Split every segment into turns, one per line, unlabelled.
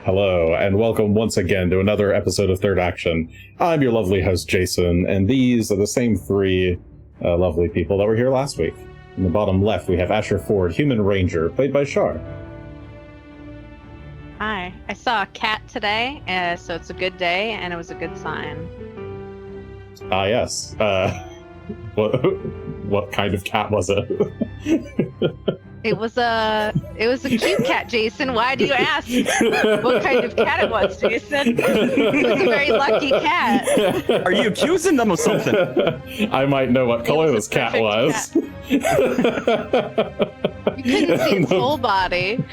Hello, and welcome once again to another episode of Third Action. I'm your lovely host, Jason, and these are the same three lovely people that were here last week. In the bottom left, we have Asher Ford, Human Ranger, played by Char.
Hi. I saw a cat today, so it's a good day, and it was a good sign.
Ah, yes. What kind of cat was it?
It was a cute cat, Jason. Why do you ask what kind of cat it was, Jason? It was a very lucky cat.
Are you accusing them of something?
I might know what color this cat was.
You couldn't see its whole body.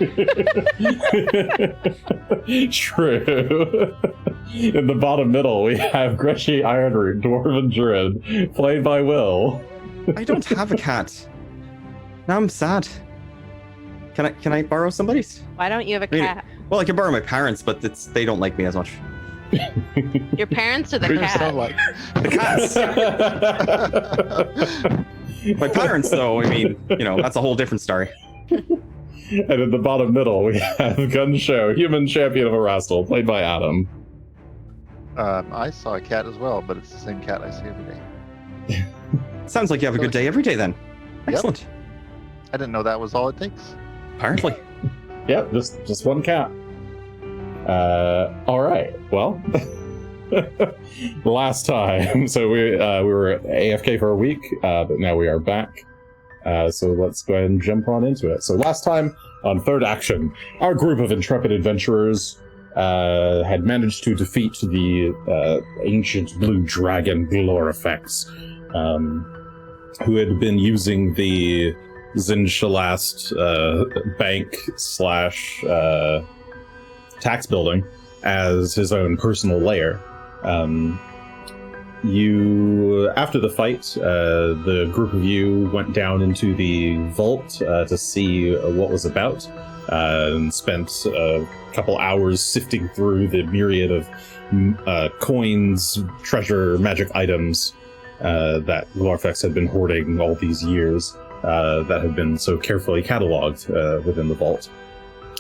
True. In the bottom middle, we have Greshy, Ironroot, Dwarven Druid, played by Will.
I don't have a cat. Now I'm sad. Can I borrow somebody's?
Why don't you have a cat?
Well, I can borrow my parents, but they don't like me as much.
Your parents or the cat?
The cats. My parents, though, I mean, that's a whole different story.
And in the bottom middle, we have Gunn, Human Champion of Erastil, played by Adam.
I saw a cat as well, but it's the same cat I see every day.
Sounds like you have a good day every day, then. Excellent.
Yep. I didn't know that was all it takes.
Apparently.
Yep, just one cat. All right. Well, last time, so we were AFK for a week, but now we are back. So let's go ahead and jump on into it. So last time on Third Action, our group of intrepid adventurers had managed to defeat the ancient blue dragon Ghlorofaex, who had been using the Zinshalast bank / tax building as his own personal lair. After the fight, the group of you went down into the vault to see what was about, and spent a couple hours sifting through the myriad of coins, treasure, magic items that Ghlorofaex had been hoarding all these years, that had been so carefully cataloged within the vault.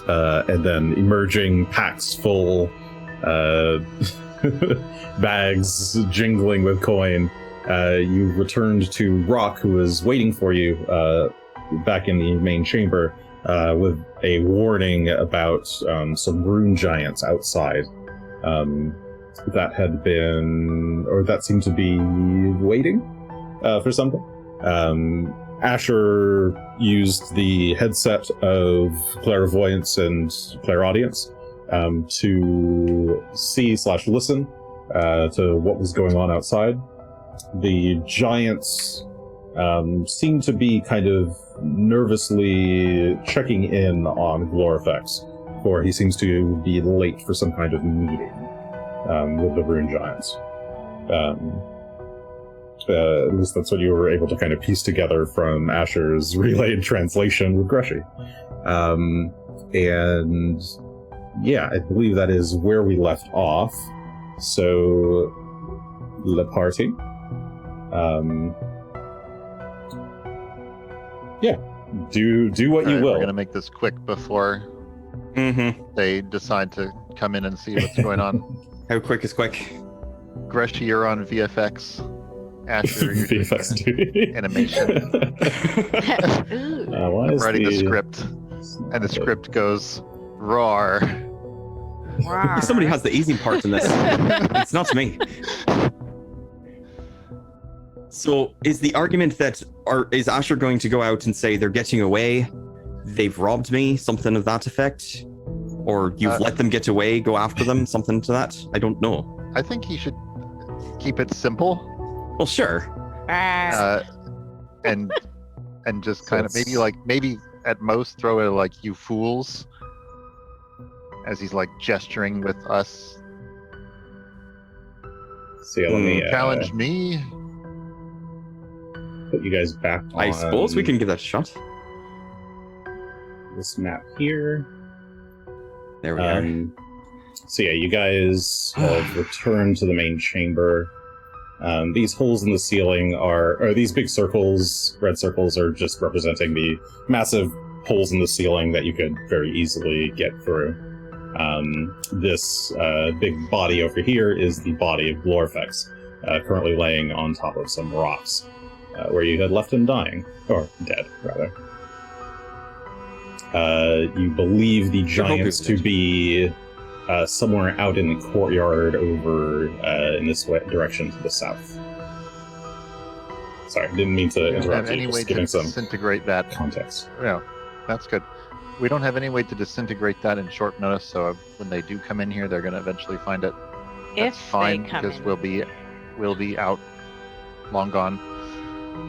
And then emerging packs full, bags jingling with coin, you returned to Rock, who was waiting for you back in the main chamber with a warning about some Rune Giants outside that seemed to be waiting for something. Asher used the headset of clairvoyance and clairaudience to see/listen to what was going on outside. The giants seemed to be kind of nervously checking in on Ghlorofaex, for he seems to be late for some kind of meeting with the Rune Giants. At least that's what you were able to kind of piece together from Asher's relayed translation with Greshy. And yeah, I believe that is where we left off. So, the party. Yeah, do what you will.
We're gonna make this quick before they decide to come in and see what's going on.
How quick is quick?
Greshy, you're on VFX. Asher, you're
VFX duty.
Animation. I'm writing the script, and the script goes roar.
Somebody has the easy part in this. It's not me. So, is the argument that is Asher going to go out and say they're getting away, they've robbed me, something of that effect? Or you've let them get away, go after them, something to that? I don't know.
I think he should keep it simple.
Well, sure.
And just kind of maybe at most throw it like you fools, as he's like gesturing with us.
So yeah, let me
challenge me.
Put you guys back on
I suppose we can give that a shot.
This map here.
There we are.
So yeah, you guys have returned to the main chamber. These holes in the ceiling are these big circles, red circles, are just representing the massive holes in the ceiling that you could very easily get through. This big body over here is the body of Ghlorofaex, currently laying on top of some rocks, where you had left him dying, or dead, rather. You believe the giants to be somewhere out in the courtyard over in this direction to the south. Sorry, didn't mean to interrupt you.
Any way
Just
to
giving some
disintegrate that?
context.
Yeah, that's good. We don't have any way to disintegrate that in short notice, so when they do come in here, they're going to eventually find it. That's
If
fine,
they come
because
in.
we'll be out, long gone.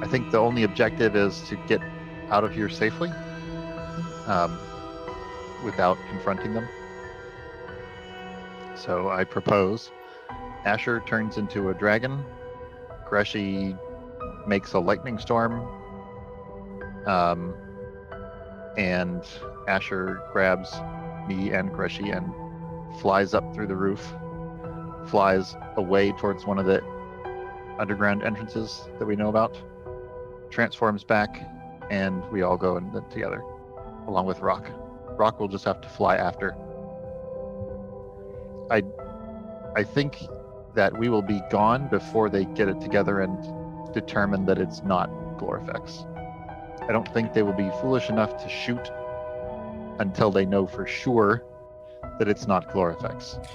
I think the only objective is to get out of here safely, without confronting them. So I propose Asher turns into a dragon, Greshy makes a lightning storm, and Asher grabs me and Greshy and flies up through the roof, flies away towards one of the underground entrances that we know about, transforms back, and we all go in together, along with Rock. Rock will just have to fly after. I think that we will be gone before they get it together and determine that it's not Ghlorofaex. I don't think they will be foolish enough to shoot until they know for sure that it's not Ghlorofaex.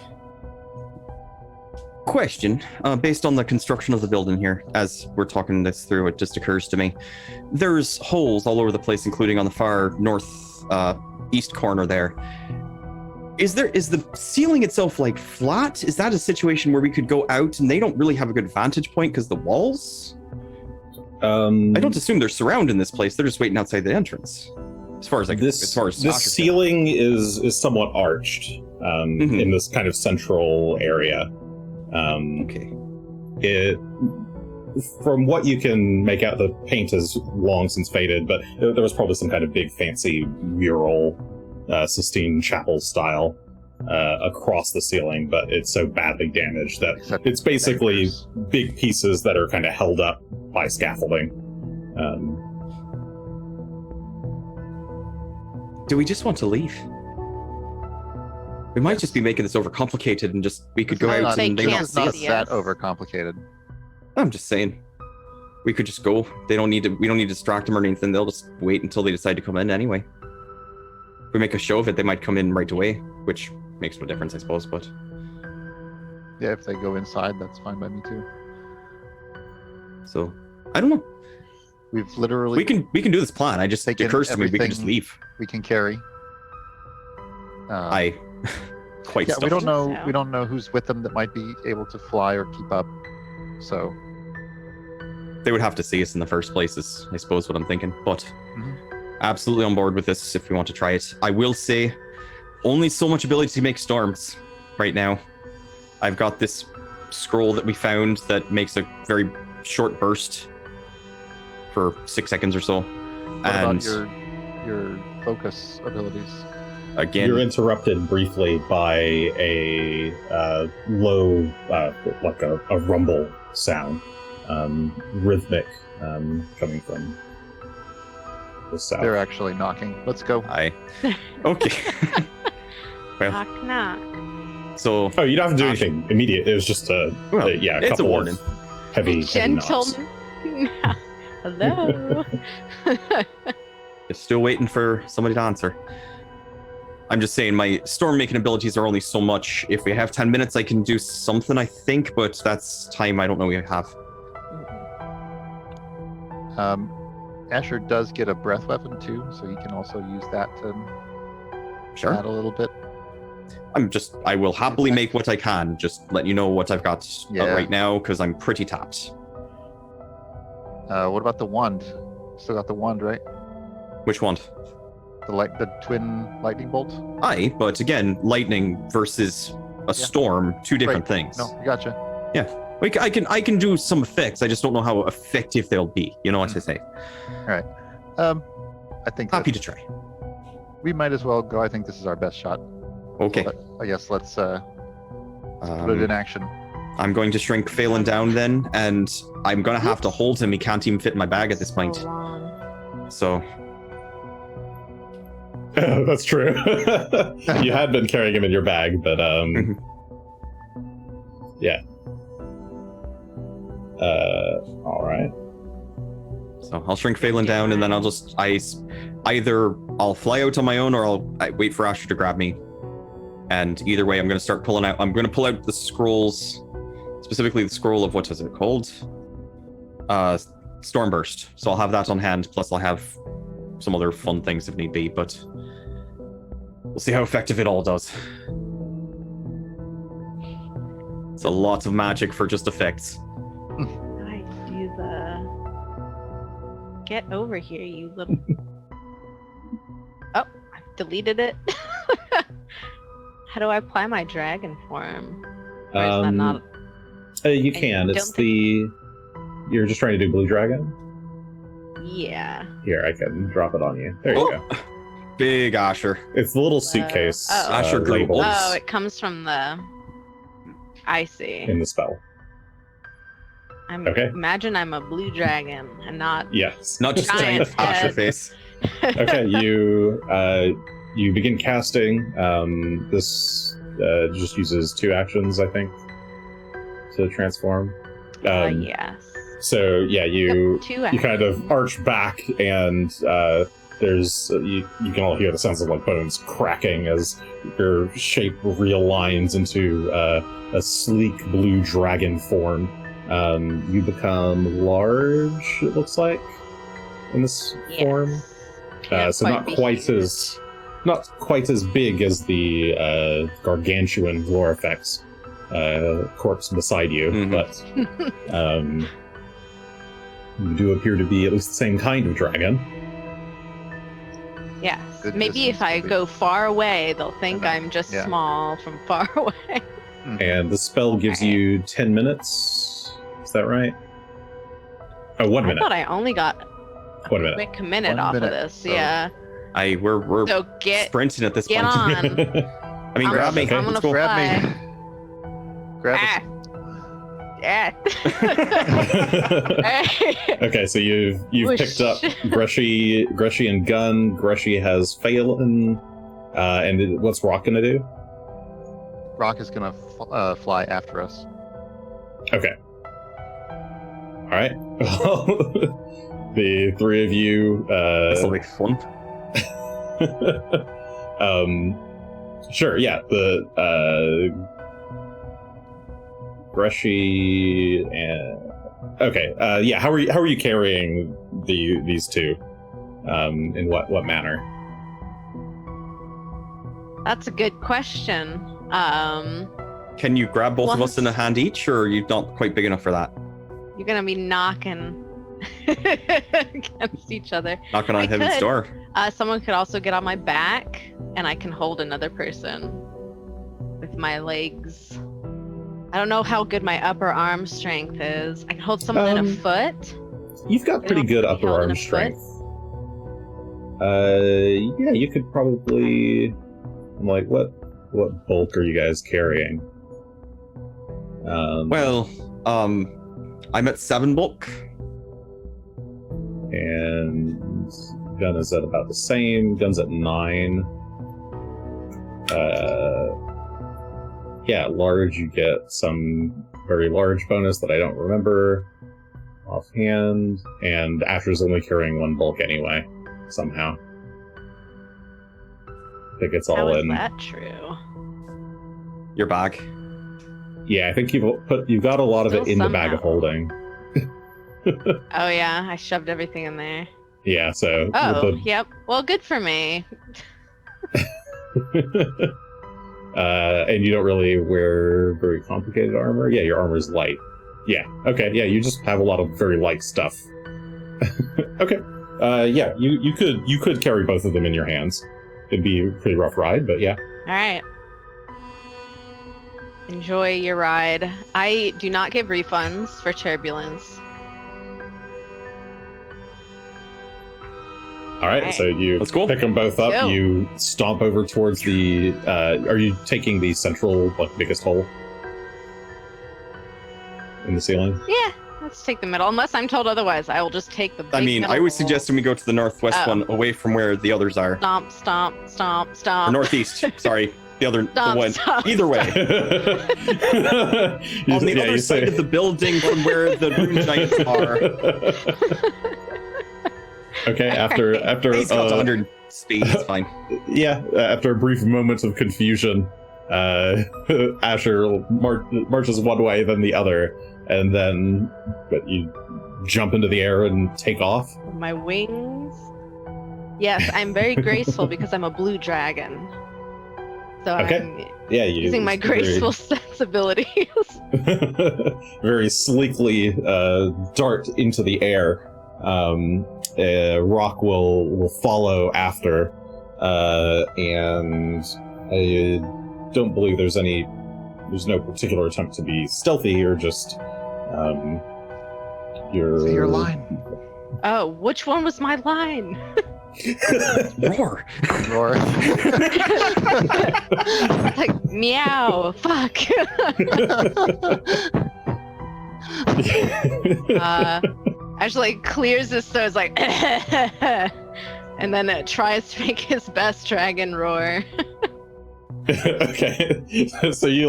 Question, based on the construction of the building here, as we're talking this through, it just occurs to me. There's holes all over the place, including on the far north east corner there. Is the ceiling itself like flat? Is that a situation where we could go out and they don't really have a good vantage point because the walls? I don't assume they're surrounding this place. They're just waiting outside the entrance. As far as
this ceiling is somewhat arched in this kind of central area.
Okay.
From what you can make out, the paint is long since faded, but there was probably some kind of big fancy mural, Sistine Chapel style, across the ceiling, but it's so badly damaged that it's basically big pieces that are kind of held up by scaffolding.
Do we just want to leave? We might just be making this overcomplicated and we could go out and they don't see us.
It's not that overcomplicated.
I'm just saying. We could just go. We don't need to distract them or anything. They'll just wait until they decide to come in anyway. If we make a show of it, they might come in right away, which makes no difference, I suppose, but...
Yeah, if they go inside, that's fine by me too.
So, I don't know.
We've literally...
We can do this plan. It occurs to me we can just leave.
We can carry.
Quite
yeah,
stuffed.
we don't know who's with them that might be able to fly or keep up. So
they would have to see us in the first place, is I suppose what I'm thinking. But absolutely on board with this if we want to try it. I will say, only so much ability to make storms right now. I've got this scroll that we found that makes a very short burst for 6 seconds or so.
What about your focus abilities?
Again,
you're interrupted briefly by a low, like a rumble sound, rhythmic, coming from the south.
They're actually knocking. Let's go.
Okay. Well,
Knock, knock.
So.
Oh, you don't have to do anything immediate. It was just a
it's a warning.
Heavy
Gentle.
knocks.
Hello.
Just still waiting for somebody to answer. I'm just saying my storm making abilities are only so much. If we have 10 minutes, I can do something, I think, but that's time I don't know we have.
Asher does get a breath weapon too, so he can also use that to add a little bit.
I will happily make what I can, just let you know what I've got right now, because I'm pretty tapped.
What about the wand? Still got the wand, right?
Which wand?
The twin lightning bolt?
Aye, but again, lightning versus a storm, two different things.
No, I gotcha.
Yeah. I can do some effects, I just don't know how effective they'll be. You know what I say?
All right. I think
happy to try.
We might as well go. I think this is our best shot.
Okay.
So I guess let's put it in action.
I'm going to shrink Phelan down then, and I'm going to have to hold him. He can't even fit in my bag at this point. So...
That's true. You had been carrying him in your bag, but yeah. All right.
So I'll shrink Phelan down, and then I'll just either I'll fly out on my own, or I'll wait for Asher to grab me. And either way, I'm going to start pulling out. I'm going to pull out the scrolls, specifically the scroll of what is it called? Stormburst. So I'll have that on hand. Plus, I'll have some other fun things if need be. But we'll see how effective it all does. It's a lot of magic for just effects.
I do the. Get over here, you little. Oh, I've deleted it. How do I apply my dragon form? Or is that not?
You can. It's the. You're just trying to do blue dragon?
Yeah.
Here, I can drop it on you. There you go.
Big Asher.
It's the little suitcase.
Asher
labels
Oh, it comes from the. I see.
in the spell. Okay.
Imagine I'm a blue dragon and not.
Yes.
Not just giant
Giant
Asher
head.
face.
Okay, you begin casting. This just uses 2 actions, I think, to transform.
Yes.
So yeah, you
Two
kind of arch back, and there's you can all hear the sounds of like bones cracking as your shape realigns into a sleek blue dragon form. You become large, it looks like, in this form. So not quite as big as the gargantuan Ghlorofaex corpse beside you, but you do appear to be at least the same kind of dragon.
Yes.
Good
Maybe if
distance
I
to
go far away, they'll think I'm just
yeah.
small from far away.
And the spell gives you 10 minutes. Is that right? Oh, 1 minute.
I thought I only got
1 minute.
quick minute
1
off
minute.
of this.
So-
Yeah.
We're
So get
sprinting at this
get
point.
on.
I mean,
I'm
grab me.
okay.
I'm gonna
Let's go.
Grab
fly.
me. Grab
Ah.
us.
Ah.
Okay, so you've
Whoosh.
picked up Greshy and Gunn. Greshy has Phelan. And what's Rock gonna do?
Rock is gonna fly after us.
Okay. All right. The 3 of you.
This'll be fun.
Sure. Yeah. The Greshy and okay. Yeah. How are you carrying these two? In what manner?
That's a good question.
Can you grab both of us
Once-
in a hand each, or are you not quite big enough for that?
You're gonna be knocking against each other.
Knocking on
I
heaven's
could.
door.
Someone could also get on my back, and I can hold another person with my legs. I don't know how good my upper arm strength is. I can hold someone in a foot.
You've got pretty
don't
good
have to be
upper
held in
arm
a foot.
strength. Yeah, you could probably. I'm like, what bulk are you guys carrying?
Well, I'm at 7 bulk.
And Gunn is at about the same. Gunn's at 9. Yeah, large, you get some very large bonus that I don't remember offhand. And Asher's only carrying 1 bulk anyway, somehow. I think it's
How
all
is
in.
that true?
Your bag.
Yeah, I think you've got a lot of it
Still
in the bag of
somehow.
holding.
Oh yeah, I shoved everything in there.
Yeah, so
Oh,
with
yep. Well, good for me.
the and you don't really wear very complicated armor. Yeah, your armor's light. Yeah. Okay. Yeah, you just have a lot of very light stuff. Okay. Yeah, you could carry both of them in your hands. It'd be a pretty rough ride, but yeah.
All right. Enjoy your ride. I do not give refunds for turbulence.
All right.
Right.
So you
Let's go.
pick them both up.
Go.
You stomp over towards the. Are you taking the central, like, biggest hole in the ceiling?
Yeah, Let's take the middle. Unless I'm told otherwise, I will just take the big
I mean,
middle
I was
hole.
suggesting we go to the northwest
Oh.
one, away from where the others are.
Stomp, stomp, stomp,
Or
stomp.
northeast. Sorry, the other
Stomp,
the one.
stomp,
Either way, on the other
you
side of the building from where the Rune Giants are.
Okay, after
He's got 100 speed. It's fine.
yeah, after a brief moment of confusion, Asher marches one way, then the other, and then you jump into the air and take off.
My wings. Yes, I'm very graceful because I'm a blue dragon. So
Okay.
I'm
Yeah, you
using my graceful sensibilities.
very sleekly dart into the air. Rock will follow after, and I don't believe there's no particular attempt to be stealthy or just
Say your line.
Oh, which one was my line?
Roar.
Roar.
Like, meow, fuck. Actually clears his throat, like, and then it tries to make his best dragon roar.
Okay, so you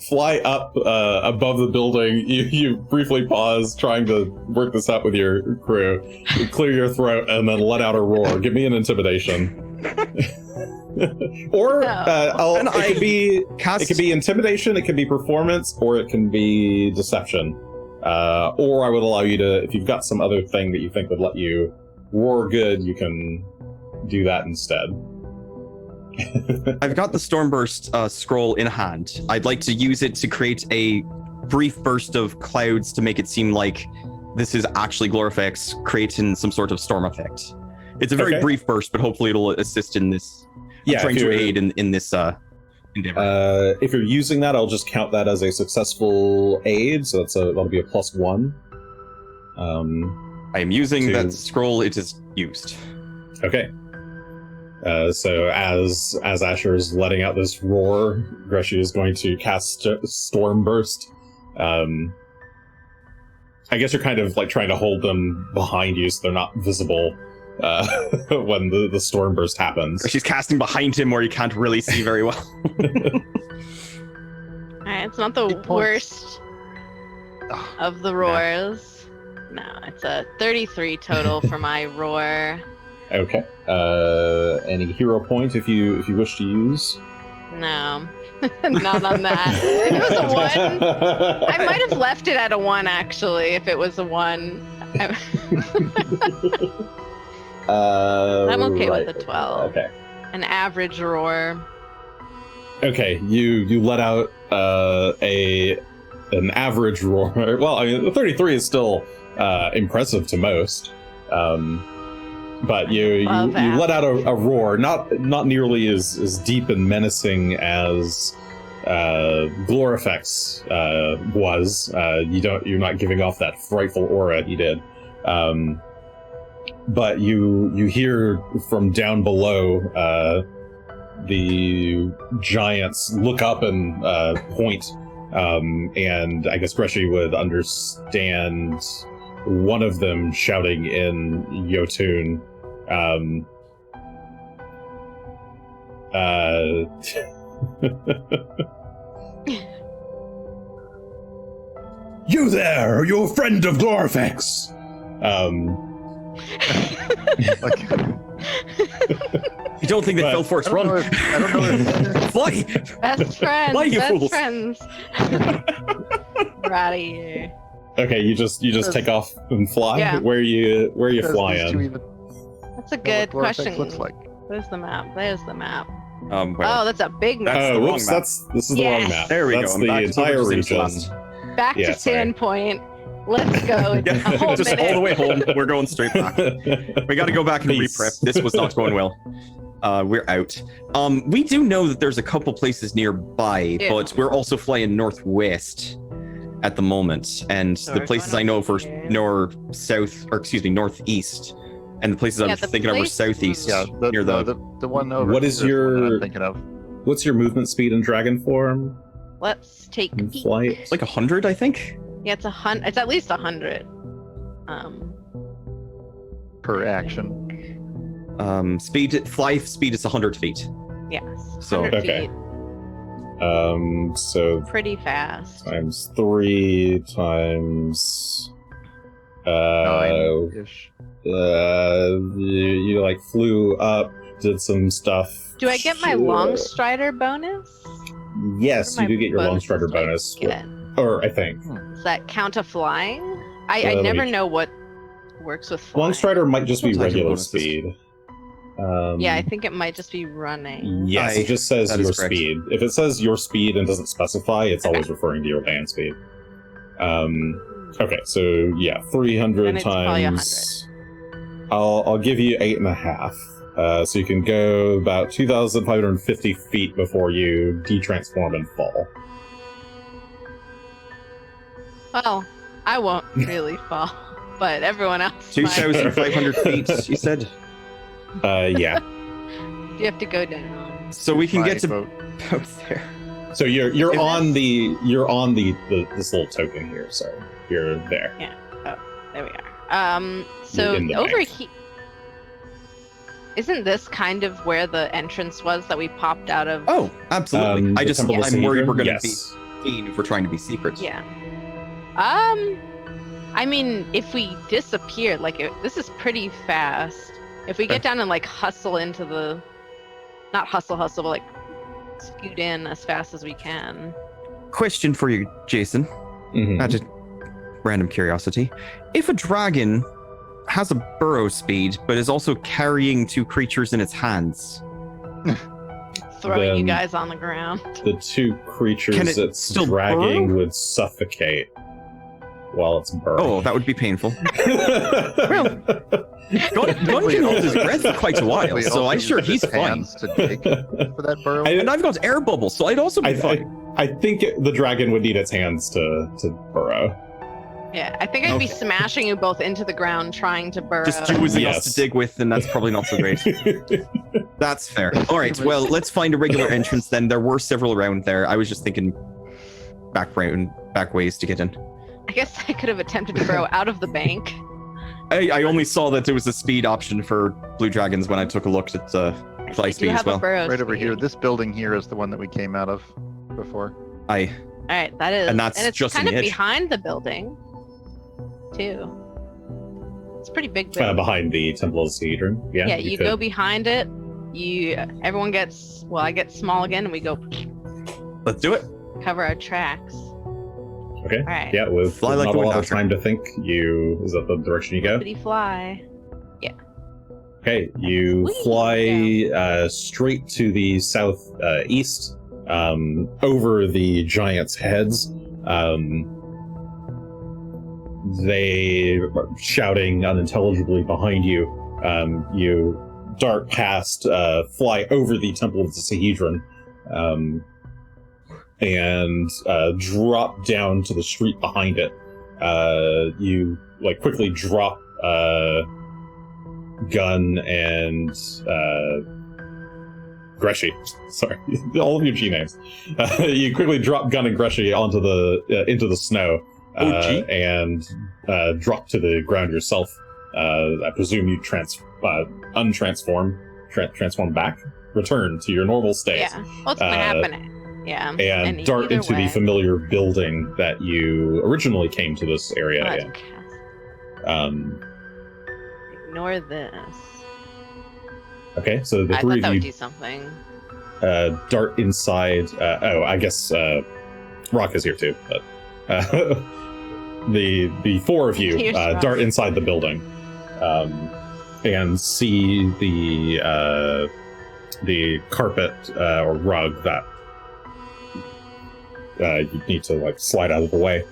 fly up above the building. You briefly pause, trying to work this out with your crew. You clear your throat and then let out a roar. Give me an intimidation. Or it could be intimidation, it could be performance, or it can be deception. Or I would allow you to, if you've got some other thing that you think would let you roar good, you can do that instead.
I've got the Stormburst scroll in hand. I'd like to use it to create a brief burst of clouds to make it seem like this is actually Ghlorofaex creating some sort of storm effect. It's a very brief burst, but hopefully it'll assist in this.
Yeah,
trying to aid in this endeavor.
If you're using that, I'll just count that as a successful aid, so that'll be a +1.
I am using that scroll. It is used.
Okay. So as Asher's letting out this roar, Greshy is going to cast Storm Burst. I guess you're kind of trying to hold them behind you so they're not visible when the Storm Burst happens.
She's casting behind him where you can't really see very well.
Alright, it's not the worst of the roars. No, it's a 33 total for my roar.
Okay. Any hero point if you wish to use?
No, not on that. If it was a 1, I might have left it at a 1 actually. If it was a 1, I'm okay with the 12.
Okay.
An average roar.
Okay, you let out an average roar. Well, I mean, the 33 is still impressive to most. But you let out a roar, not nearly as deep and menacing as Ghlorofaex was. You're not giving off that frightful aura he did. But you hear from down below the giants look up and point, and I guess Greshy would understand one of them shouting in Yotun. You there! Are you a friend of Ghlorofaex?
You don't think they fell force run?
I don't know.
Fly!
Best friends.
Fly, you
best
fools!
friends. We're out of here.
Okay, you just take off and fly.
Yeah.
Where are you
Does these two
flying?
even
That's a
know
good
what Ghlorofaex
question.
looks like?
There's the map. There's the map.
Well,
Oh, that's a big map.
That's the
Oh,
wrong
whoops!
map.
This is the wrong
Yes.
map.
There we
That's
go.
the
I'm back to
entire
Overseas
region.
Last.
Back
Yeah,
to
sorry.
Sandpoint. Let's go. It's a whole
Just
minute.
all the way home. We're going straight back. We got to go back and
Peace.
re-prep. This was not going well. We're out. We do know that there's a couple places nearby,
Yeah.
but we're also flying northwest at the moment, and
So
the
we're
places
going
I know
up
for
here.
northeast, and the places
Yeah,
I'm
the
thinking of are
place-
southeast.
Yeah,
near
the one over.
What is
here's the one that
your-
I'm thinking of?
What's your movement speed in dragon form?
Let's take a
In
peek.
flight?
It's like 100, I think.
Yeah, it's it's at least 100.
Per action.
Fly speed is 100 feet.
Yes.
So-
100
Okay.
feet.
So
Pretty fast.
times 3 times
9-ish.
you like flew up, did some stuff.
Do I get my long strider bonus?
Yes,
What
you
are
do
my
get your long
bonuses
strider
do I
bonus.
get?
Or I think
Does that count to flying? I
let
never
me-
know what works with flying.
long strider might just be
Sometimes
regular
bonuses.
speed.
Yeah, I think it might just be running.
Yes, it just says
that is
your
correct.
speed. If it says your speed and doesn't specify, it's always referring to your land speed. Okay, so yeah, 300
Then it's probably
times. I'll give you 8.5. So you can go about 2,550 feet before you detransform and fall.
Well, I won't really fall, but everyone else might.
2,500 feet, you said?
Yeah.
You have to go down.
So we can get to
Boat.
both there.
So you're
If
on this little token here. So you're there.
There we are. So
You're in the
over
bank.
here, isn't this kind of where the entrance was that we popped out of?
Oh, absolutely.
The
I'm
Temple of
worried we're going to
Yes.
be seen if we're trying to be secret.
Yeah. I mean, if we disappear, this is pretty fast. If we get
Okay.
down and like hustle into the, not hustle, but like scoot in as fast as we can.
Question for you, Jason.
Mhm.
Out of random curiosity. If a dragon has a burrow speed, but is also carrying 2 creatures in its hands,
Throwing you
Then-
guys on the ground.
The 2 creatures
Can it
it's
still
dragging
burrow?
would suffocate while it's burrowing.
oh, that would be painful. Gun can hold his breath for quite a while,
Probably
so
also
I'm sure
use
he's
his
fine.
hands to dig for that burrow.
And I've got air bubbles, so I'd also be fine.
I think the dragon would need its hands to burrow.
Yeah, I think I'd be smashing you both into the ground trying to burrow.
Just using us
Yes.
to dig with, and that's probably not so great. That's fair. All right, well, let's find a regular entrance then. There were several around there. I was just thinking back ways to get in.
I guess I could have attempted to burrow out of the bank.
I only saw that there was a speed option for blue dragons when I took a look at fly
I do
speed as
have a
well.
burrow
Right over here.
speed.
This building here is the one that we came out of before.
All right, that is,
And that's
it's
just
kind
on
of
the edge.
behind the building, too. It's a pretty big building.
Behind the Temple of Cedron. Yeah,
Yeah, you
could.
go behind it. Everyone gets. Well, I get small again, and we go
Let's do it.
cover our tracks.
Okay.
All right.
Yeah, with
Fly like
not
the
a lot of
Wind Dasher.
time to think, is that the direction you go?
Pretty fly.
Okay, you
Sweet.
fly straight to the southeast, over the giants' heads. They are shouting unintelligibly behind you. You dart past, fly over the Temple of the Sahedron, and drop down to the street behind it. You quickly drop Gunn and Greshy. Sorry, all of your G names. You quickly drop Gunn and Greshy onto into the snow,
G?
and drop to the ground yourself. I presume you transform back, return to your normal state,
Yeah. What's gonna happen? Yeah.
and dart
either
into the
way-
familiar building that you originally came to this area
Let's
in.
cast- Ignore this.
Okay, so the
I
three
thought
of
that would
you
do something.
dart inside. I guess Rock is here too, but the 4 of you
Here's Rock.
dart inside the building, and see the carpet or rug that you need to slide out of the way.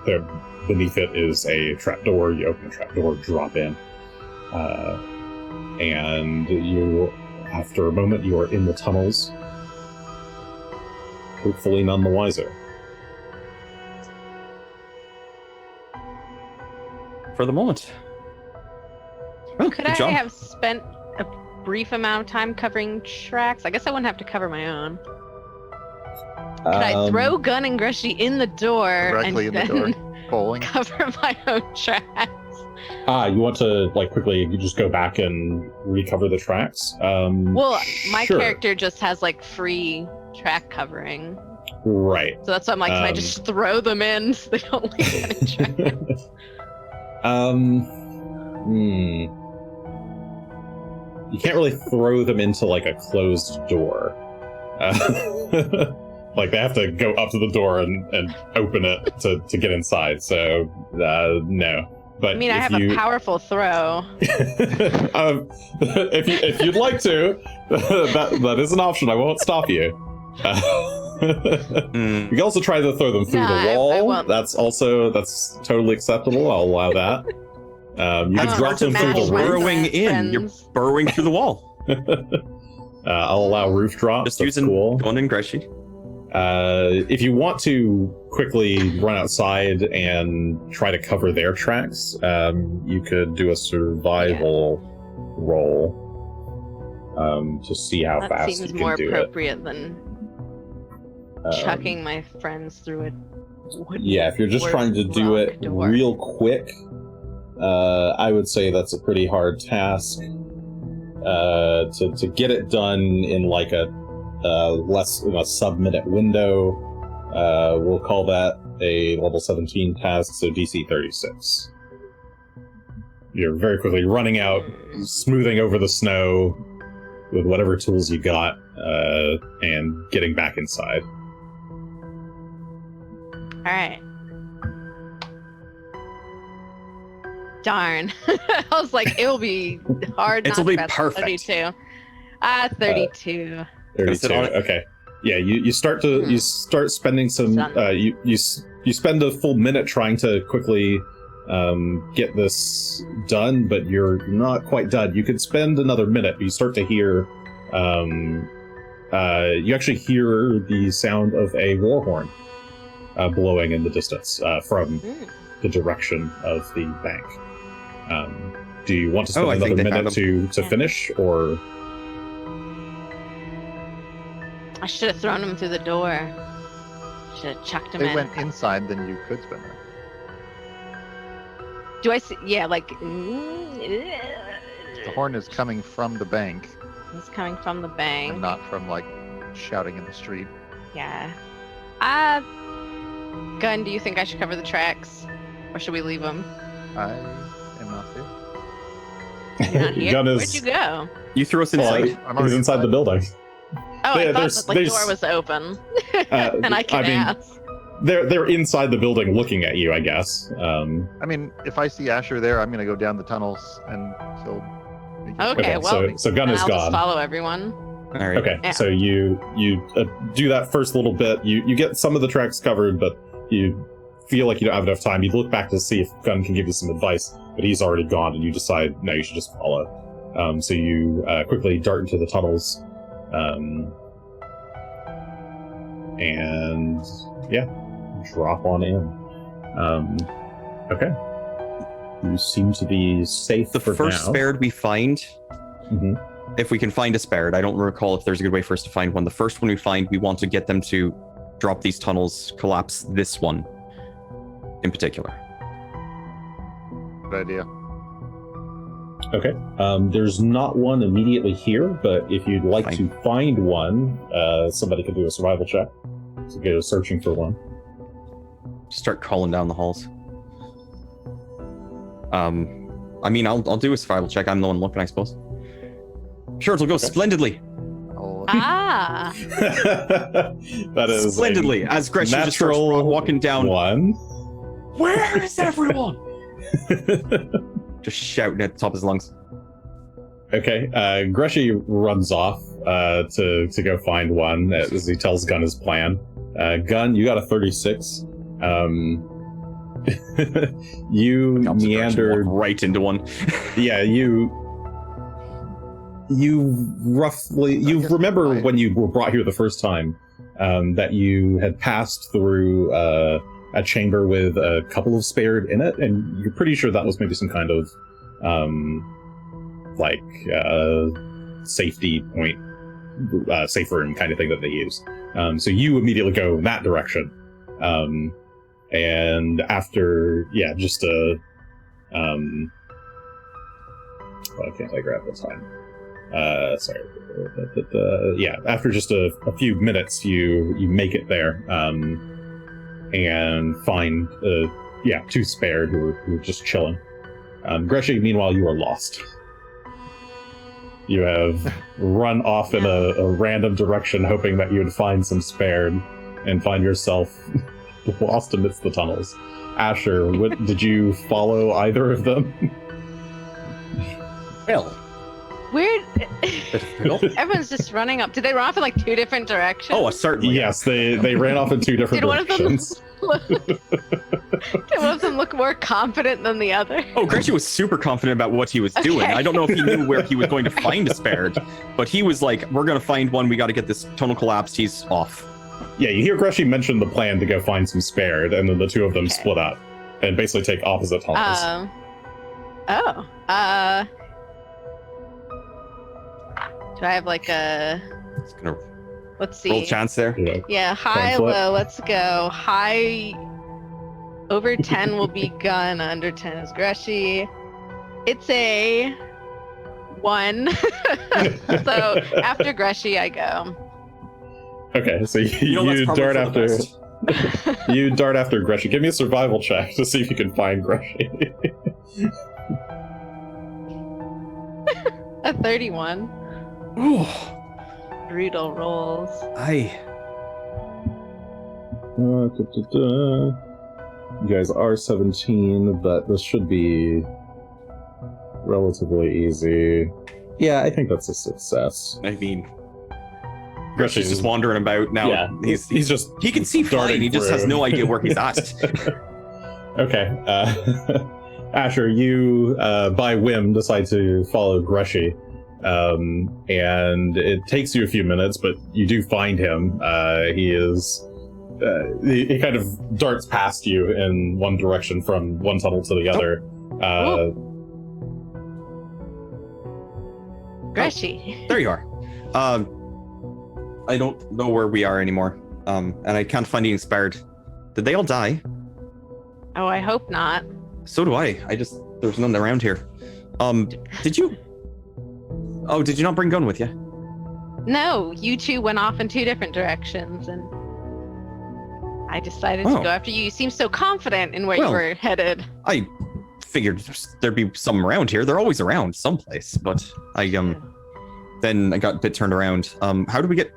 There beneath it is a trapdoor. You open the trapdoor, drop in, and you. After a moment, you are in the tunnels. Hopefully none the wiser.
For the moment. Well,
Could
good
I
job.
have spent a brief amount of time covering tracks? I guess I wouldn't have to cover my own. Can I throw Gunn and Greshy in the door
Directly
and
in the
then
door, bowling.
cover my own tracks?
You want to quickly just go back and recover the tracks?
Well, my
sure.
character just has free track covering.
Right.
So that's why I'm like, can I just throw them in so they don't leave any tracks?
You can't really throw them into a closed door. They have to go up to the door and open it to get inside. So no. But
I have a powerful throw.
if you'd like to, that is an option. I won't stop you. You can also try to throw them through the wall.
I won't.
That's totally acceptable. I'll allow that. You can drop them through the roof.
Burrowing in. You're burrowing through the wall.
I'll allow roof drops.
Just using Gunn and Greshy.
If you want to quickly run outside and try to cover their tracks, you could do a survival roll to see how fast you can do it.
That seems more appropriate than chucking my friends through a
Yeah, if you're just trying to do it real quick, I would say that's a pretty hard task. To get it done in less than a sub-minute window, we'll call that a level 17 task, so DC 36. You're very quickly running out, smoothing over the snow with whatever tools you got, and getting back inside.
Alright. Darn. I was like, it'll be hard.
It'll be perfect.
32. 32.
32. Okay. Yeah, you start spending some you spend a full minute trying to quickly get this done, but you're not quite done. You could spend another minute, but you start to hear you actually hear the sound of a war horn blowing in the distance from the direction of the bank. Do you want to spend another minute to finish, or?
I should have thrown him through the door. Should have chucked him in.
If they went inside, then you could spend it.
Do I see? Yeah,
The horn is coming from the bank.
It's coming from the bank.
And not from, shouting in the street.
Yeah. Gunn, do you think I should cover the tracks? Or should we leave them?
I am not there.
You're not here?
Gunn is...
Where'd you go?
You threw us inside.
He's inside the building.
Oh, I thought the door was open. And I can ask.
They're inside the building looking at you, I guess.
If I see Asher there, I'm going to go down the tunnels and kill...
Okay, well,
so Gunn is
I'll
gone.
Just follow everyone.
All right.
Okay,
yeah.
So you do that first little bit. You get some of the tracks covered, but you feel like you don't have enough time. You look back to see if Gunn can give you some advice, but he's already gone, and you decide, no, you should just follow. So you quickly dart into the tunnels, and drop on in. Okay. You seem to be safe
The
for
first
now.
spared we find,
Mhm.
if we can find a spared, I don't recall if there's a good way for us to find one. The first one we find, we want to get them to drop these tunnels, collapse this one in particular.
Good idea.
Okay. There's not one immediately here, but if you'd like to find one, somebody can do a survival check to go searching for one.
Start calling down the halls. I'll do a survival check. I'm the one looking, I suppose. Sure, it'll go splendidly.
That is
splendidly. As Greshy just starts walking down.
One.
Where is everyone? Just shouting at the top of his lungs.
Okay. Greshy runs off to go find one as he tells Gunn his plan. Gunn, you got a 36. You meandered
right into one.
Yeah, you remember when you were brought here the first time, that you had passed through a chamber with a couple of spared in it, and you're pretty sure that was maybe some kind of safety point, safe room kind of thing that they use. So you immediately go in that direction. And after, just a... why can't I grab this time? Sorry. After just a few minutes, you make it there, and find, two spared who are just chilling. Greshy, meanwhile, you are lost. You have run off in a random direction, hoping that you would find some spared, and find yourself lost amidst the tunnels. Asher, did you follow either of them?
Well,
Weird. Everyone's just running up. Did they run off in like two different directions?
oh, certainly.
Yes, they ran off in two different
Did one of them
directions.
Did one of them look more confident than the other?
Oh, Greshy was super confident about what he was doing.
Okay.
I don't know if he knew where he was going to find a spared, but he was like, we're going to find one. We got to get this tunnel collapsed. He's off.
Yeah, you hear Greshy mention the plan to go find some spared, and then the two of them split up and basically take opposite tunnels.
Do I have like a...
It's going to
Let's see.
roll chance there.
Yeah, high,
Coin flip.
low, let's go. High, over 10 will be Gunn, under 10 is Greshy. It's a 1. So after Greshy, I go.
Okay, so you
that's probably
dart
for the
after
best.
you dart after Greshy. Give me a survival check to see if you can find Greshy.
A 31.
Ooh,
Brutal rolls.
You guys are 17, but this should be relatively easy. Yeah, I think that's a success.
I mean, Greshy's just wandering about now.
Yeah, he's just
he can see flying.
darting
He just has
through.
no idea where he's at.
Okay. Asher, you, by whim, decide to follow Greshy. And it takes you a few minutes, but you do find him. He is... he kind of darts past you in one direction from one tunnel to the other.
Greshy.
There you are. I don't know where we are anymore. And I can't find the inspired. Did they all die?
Oh, I hope not.
So do I. There's none around here. Did you? Oh, did you not bring Gunn with you?
No, you two went off in two different directions, and I decided to go after you. You seem so confident in where you were headed.
I figured there'd be some around here. They're always around someplace, but then I got a bit turned around. How do we get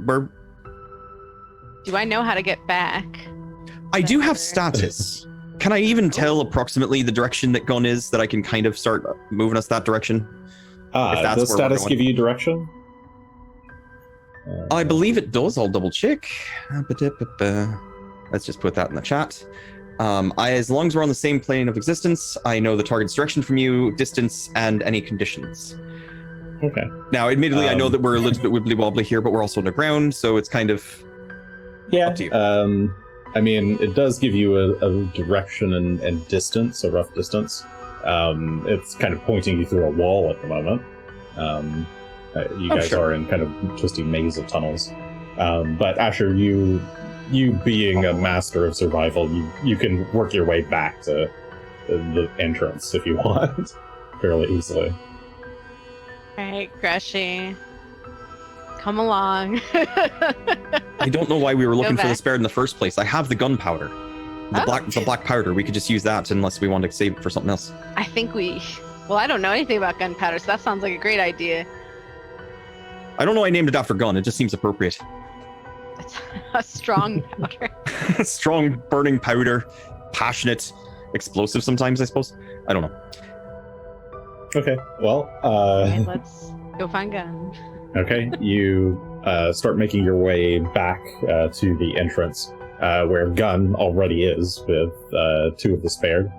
where?
Do I know how to get back?
I do have status. Can I even tell approximately the direction that Gunn is, that I can kind of start moving us that direction?
Does status give you direction?
I believe it does. I'll double check. Let's just put that in the chat. As long as we're on the same plane of existence, I know the target's direction from you, distance, and any conditions.
Okay.
Now, admittedly, I know that we're a little bit wibbly wobbly here, but we're also underground, so it's kind of up to you.
I mean, it does give you a direction and distance, a rough distance. It's kind of pointing you through a wall at the moment. You guys are in kind of twisty maze of tunnels. But Asher, you being a master of survival, you can work your way back to the entrance if you want, fairly easily.
Alright, Greshy. Come along.
I don't know why we were looking for the
back.
spare in the first place. I have the gunpowder. The black powder. We could just use that unless we want to save it for something else.
I think well, I don't know anything about gunpowder, so that sounds like a great idea.
I don't know why I named it after Gunn. It just seems appropriate.
It's a strong powder.
Strong, burning powder. Passionate. Explosive sometimes, I suppose. I don't know.
Okay, well...
Okay, let's go find Gunn.
Okay, you start making your way back to the entrance, where Gunn already is with two of the spared.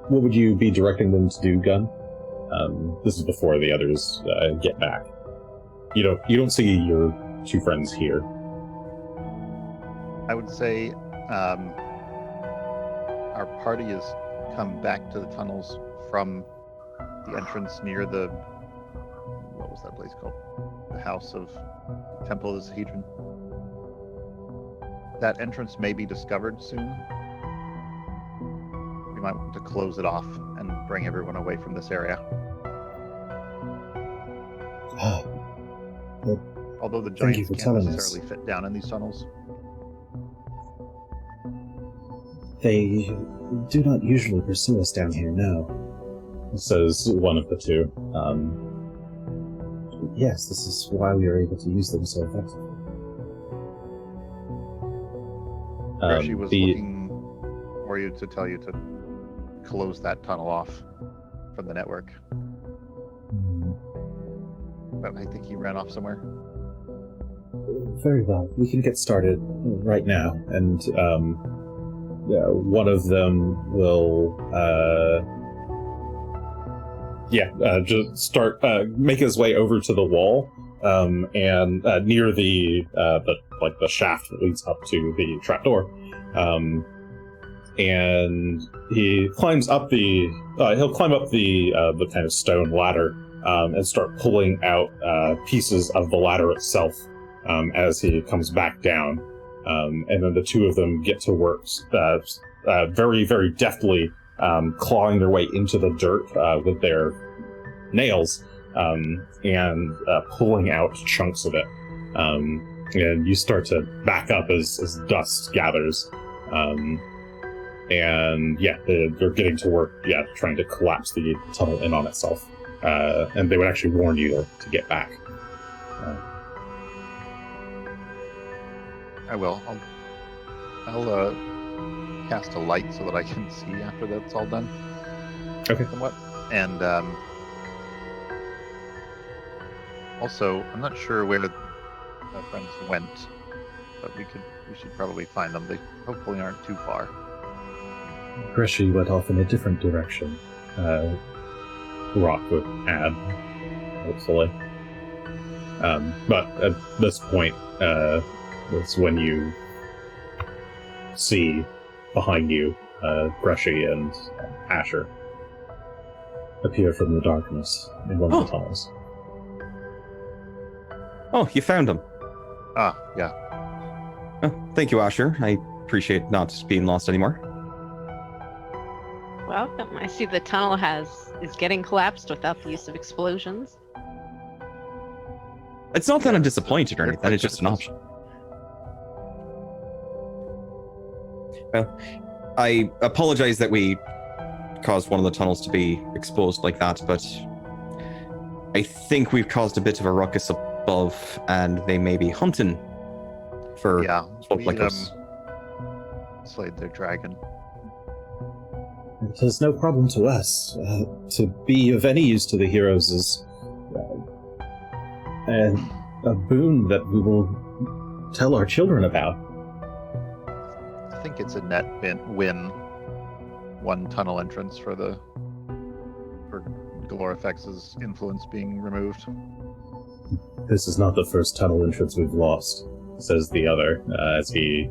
What would you be directing them to do, Gunn? This is before the others get back. You don't see your two friends here.
I would say our party has come back to the tunnels from the entrance near the was that place called? The House of Temple of the Sahedron. That entrance may be discovered soon. We might want to close it off and bring everyone away from this area. Although the
Thank you
giants
for
can't
telling
necessarily fit down in these tunnels.
They do not usually pursue us down here, no. Says one of the two. Yes, this is why we are able to use them so effectively.
Greshy was looking for you to tell you to close that tunnel off from the network. But I think he ran off somewhere.
Very well. We can get started right now, and one of them will just start make his way over to the wall, and near the shaft that leads up to the trapdoor, and he climbs up the kind of stone ladder, and start pulling out pieces of the ladder itself as he comes back down, and then the two of them get to work very, very deftly, clawing their way into the dirt with their nails, and pulling out chunks of it. And you start to back up as dust gathers. And they're getting to work, trying to collapse the tunnel in on itself. And they would actually warn you to get back.
I will. I'll cast a light so that I can see after that's all done.
Okay.
Somewhat. And also, I'm not sure where our friends went, but we should probably find them. They hopefully aren't too far.
Greshy went off in a different direction. Rock would add, hopefully. But at this point, it's when you see behind you Greshy and Asher appear from the darkness in one of the tunnels.
Oh, you found him.
Ah, yeah.
Oh, thank you, Asher. I appreciate not being lost anymore.
Welcome. I see the tunnel is getting collapsed without the use of explosions.
It's not that I'm disappointed or anything, it's just an option. Well, I apologize that we caused one of the tunnels to be exposed like that, but I think we've caused a bit of a ruckus above, and they may be hunting for folk like us.
Slayed their dragon.
It is no problem to us. To be of any use to the heroes is a boon that we will tell our children about.
I think it's a net win. One tunnel entrance for Ghlorofaex's influence being removed.
This is not the first tunnel entrance we've lost, says the other, as he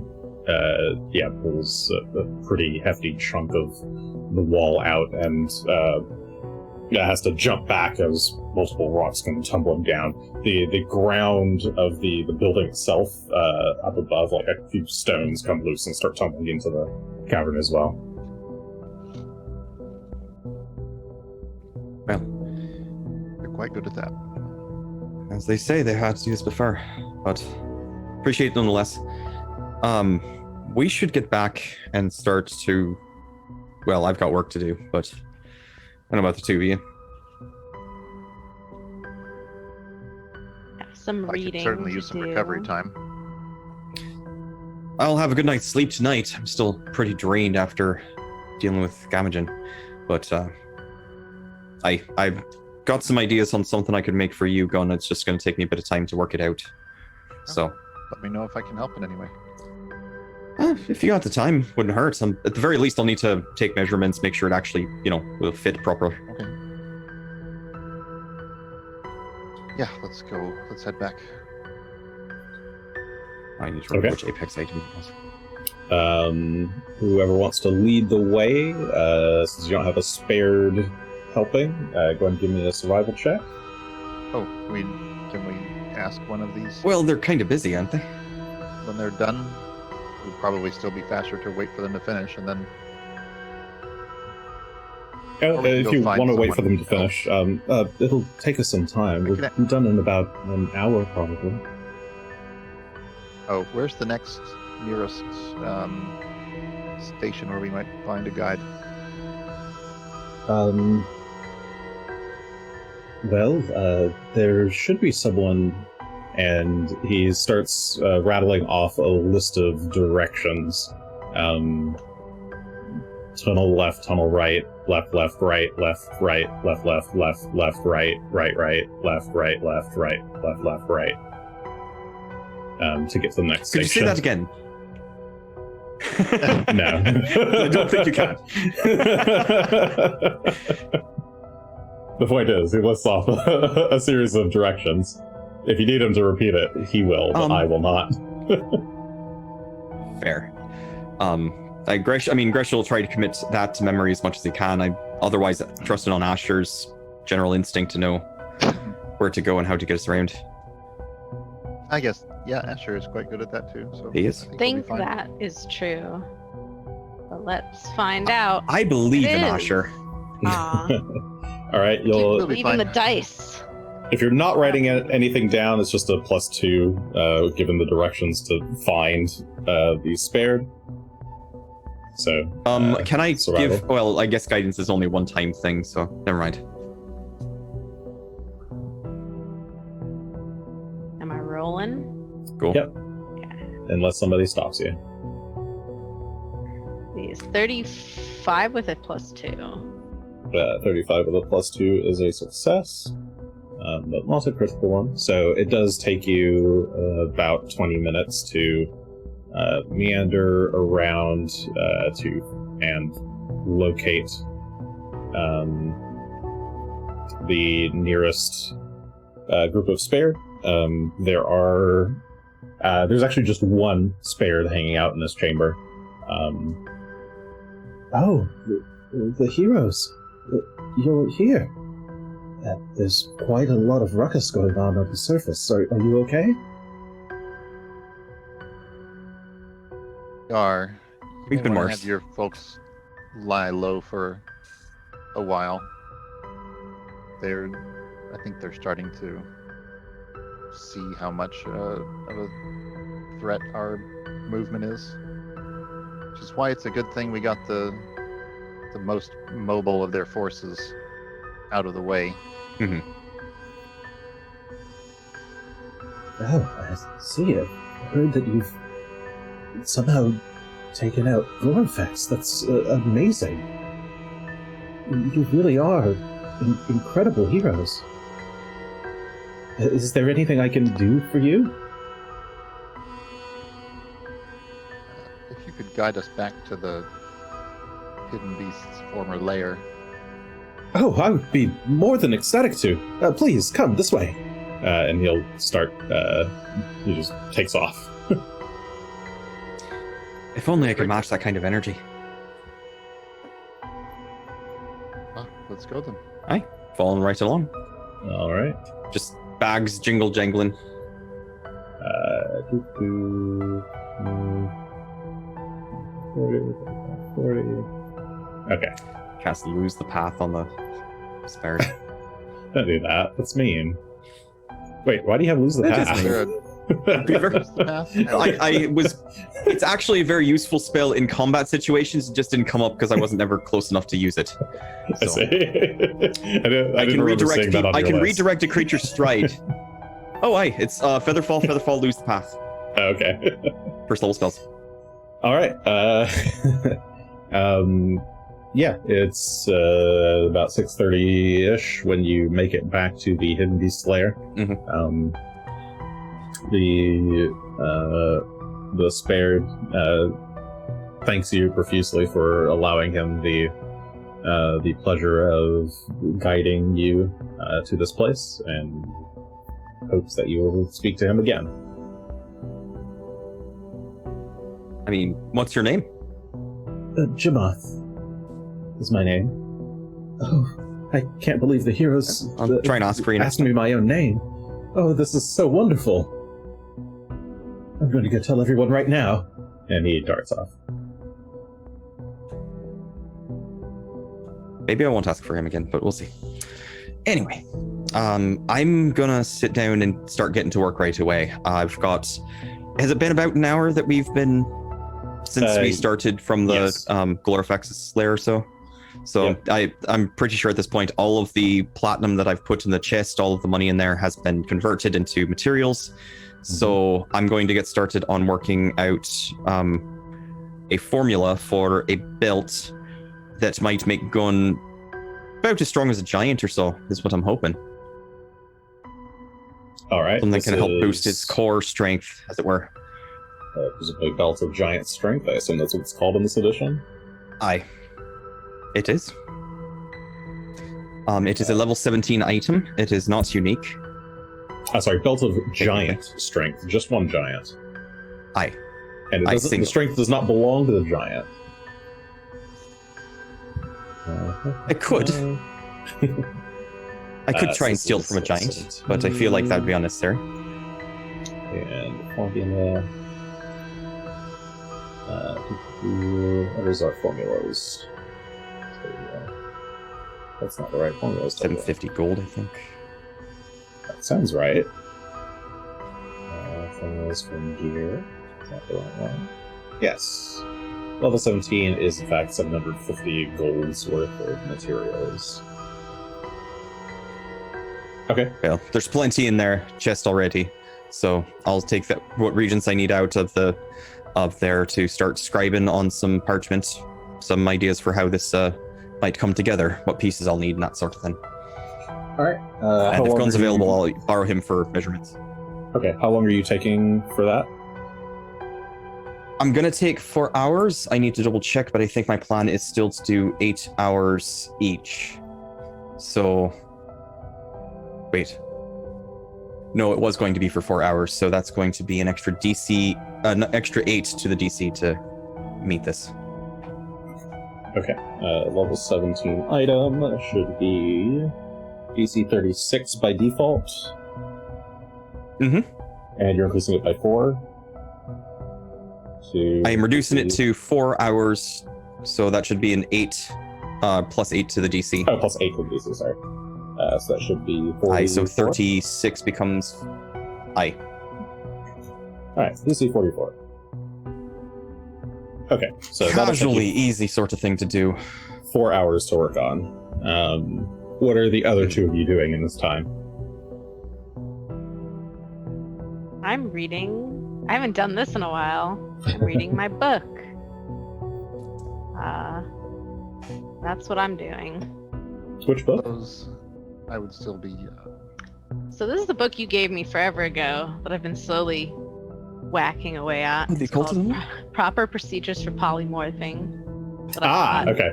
pulls a pretty hefty chunk of the wall out and has to jump back as multiple rocks come tumbling down. The ground of the building itself, up above, like a few stones come loose and start tumbling into the cavern as well.
Well,
they're quite good at that.
As they say, they had to do this before, but appreciate it nonetheless. We should get back and start to... Well, I've got work to do, but I don't know about the two of you.
Have some reading.
I could certainly use some recovery time.
I'll have a good night's sleep tonight. I'm still pretty drained after dealing with Gamagen, but I've got some ideas on something I could make for you, Gunn. It's just going to take me a bit of time to work it out. So
let me know if I can help in any way.
If you got the time, wouldn't hurt. At the very least, I'll need to take measurements, make sure it actually, will fit properly.
Okay. Yeah, let's go. Let's head back.
I need to remember which Apex item it was.
Whoever wants to lead the way, since you don't have a spared helping, go ahead and give me a survival check.
Oh, can we ask one of these
Well, they're kind of busy, aren't they?
when they're done? It would probably still be faster to wait for them to finish and then. Or we can
If
go
you
find
want to wait for them to
someone
finish, it'll take us some time. We're done in about an hour, probably.
Oh, where's the next nearest station where we might find a guide?
Well, there should be someone, and he starts rattling off a list of directions. Tunnel left, tunnel right, left, left, right, left, right, left, left, left, left, right, right, right, left, right, left, right, left, left, right. To get to the next
Could you say
station.
that again?
No.
I don't think you can.
The point is, he lists off a series of directions. If you need him to repeat it, he will, but I will not.
Fair. Greshy will try to commit that to memory as much as he can. I otherwise trusted on Asher's general instinct to know where to go and how to get us around.
I guess, yeah, Asher is quite good at that too. So
He is?
I
I
think we'll
think
be fine.
that is true. But let's find out.
I believe
It
in
is.
Asher.
Aw,
All right,
We'll be
leaving the
fine.
dice.
if you're not writing anything down, it's just a +2, given the directions to find the spared. So,
Can I
survival.
give? Well, I guess guidance is only a one-time thing, so never mind.
Am I rolling?
Cool.
Yep. Unless somebody stops you.
These 35 with a +2.
35 with a +2 is a success, but not a critical one. So it does take you about 20 minutes to meander around and locate the nearest group of spared. There's actually just one spared hanging out in this chamber. The heroes. You're here. There's quite a lot of ruckus going on the surface. Are you okay?
We've been
wanna
worse.
Have your folks lie low for a while. I think they're starting to see how much of a threat our movement is, which is why it's a good thing we got the most mobile of their forces out of the way.
Mm-hmm.
Oh, I see it. I heard that you've somehow taken out Ghlorofaex. That's amazing. You really are incredible heroes. Is there anything I can do for you?
If you could guide us back to the Hidden Beast's former lair.
Oh, I would be more than ecstatic to. Please, come this way. And he'll start, he just takes off.
If only I could match that kind of energy.
Well, let's go then.
Following right along.
All right.
Just bags jingle jangling.
40. Okay.
Cast lose the path on the spared.
Don't do that. That's mean. Wait, why do you have lose the
That is
path?
mean.
Beaver? The path?
It's actually a very useful spell in combat situations. It just didn't come up because I wasn't ever close enough to use it.
I
So,
see. I
can redirect. I can
redirect.
redirect a creature's stride. Oh, aye, it's Featherfall, lose the path.
Okay.
First level spells.
All right. Yeah, it's about 6:30-ish when you make it back to the Hidden Beast lair.
Mhm.
The spared thanks you profusely for allowing him the pleasure of guiding you to this place, and hopes that you will speak to him again.
I mean, what's your name?
Jamath is my name. Oh, I can't believe the heroes
I'll try and ask for you next
asked me my own name. Oh, this is so wonderful. I'm going to go tell everyone right now. And he darts off.
Maybe I won't ask for him again, but we'll see. Anyway, I'm gonna sit down and start getting to work right away. I've got... Has it been about an hour that we've been... Since we started from the
yes.
Ghlorofaex's lair or so? So
Yep.
I'm pretty sure at this point, all of the platinum that I've put in the chest, all of the money in there has been converted into materials. So I'm going to get started on working out a formula for a belt that might make Gunn about as strong as a giant or so, is what I'm hoping.
All right.
Something that
this
can help
is,
boost his core strength, as it were.
Presumably belt of giant strength. I assume that's what it's called in this edition.
Aye. It is. It is a level 17 item. It is not unique.
Sorry, belt of giant strength. Just one giant.
Aye.
And it doesn't, the strength does not belong to the giant.
I could. I could try and steal it from a giant, but I feel like that would be unnecessary.
And formula. What is our formulas? That's not the right formula.
750 gold, I think.
That sounds right. Formulas from gear. Is that the right one? Yes. Level 17 is in fact 750 gold's worth of materials. Okay.
Well, there's plenty in their chest already, so I'll take that. What regions I need out of there to start scribing on some parchment, some ideas for how this might come together, what pieces I'll need, and that sort of thing.
All right.
And if Gunn's available, I'll borrow him for measurements.
Okay. How long are you taking for that?
I'm gonna take 4 hours. I need to double check, but I think my plan is still to do 8 hours each. So, wait. No, it was going to be for 4 hours, so that's going to be an extra DC, an extra 8 to the DC to meet this.
Okay. Level 17 item should be DC 36 by default.
Mm-hmm.
And you're increasing it by 4.
I am reducing it to 4 hours, so that should be an 8, plus 8 to the DC.
Oh, plus 8 to the DC, sorry. So that should be 44.
Aye, so 36 becomes... Aye.
Alright, DC 44. Okay, so
Casually easy sort of thing to do.
4 hours to work on. What are the other two of you doing in this time?
I'm reading. I haven't done this in a while. I'm reading my book. That's what I'm doing.
Which book?
Those, I would still be.
So this is the book you gave me forever ago that I've been slowly whacking away at.
The
It's called
cultism?
Proper Procedures for Polymorphing. that I bought.
Okay.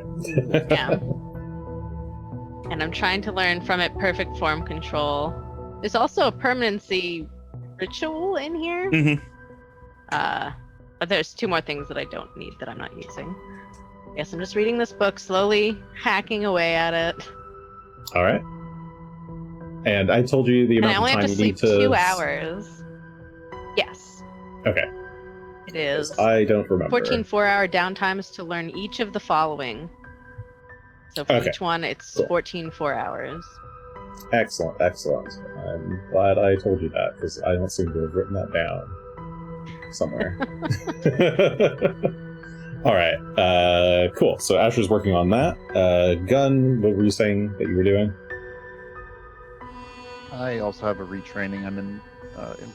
Yeah. And I'm trying to learn from it perfect form control. There's also a permanency ritual in here.
Mm-hmm.
But there's 2 more things that I don't need that I'm not using. Yes, I'm just reading this book, slowly hacking away at it.
All right. And I told you the
And I
amount
only
of
have
time
to
you need
sleep
to...
2 hours. Yes,
Okay.
it is.
I don't remember.
14 4-hour downtimes to learn each of the following. So for
Okay.
each one, it's
Cool.
14 4 hours.
Excellent, excellent. I'm glad I told you that, because I don't seem to have written that down somewhere. All right, cool. So Asher's working on that. Gunn, what were you saying that you were doing?
I also have a retraining I'm in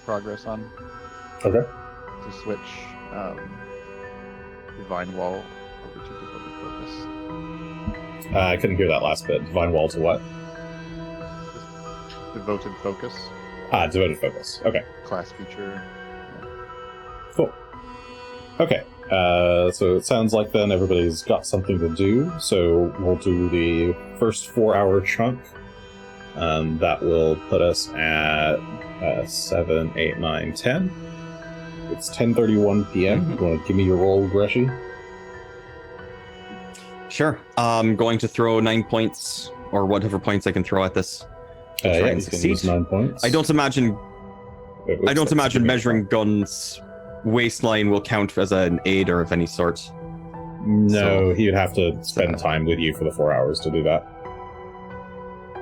progress on
Okay.
to switch Divine Wall over to Devoted Focus.
I couldn't hear that last bit. Divine Wall to what?
Devoted Focus
Devoted Focus. Okay.
class feature.
Cool. Okay. So it sounds like then everybody's got something to do. So we'll do the first 4-hour chunk. That will put us at 7, 8, 9, 10. It's 10:31 p.m.
Mhm.
You want to give me your roll, Greshy?
Sure. I'm going to throw 9 points or whatever points I can throw at this.
Yeah,
and
you can
succeed.
use 9 points.
I don't imagine
It looks like
measuring
it's
Gunn's waistline will count as an aid or of any sort.
No,
So-
he would have to spend time with you for the 4 hours to do that,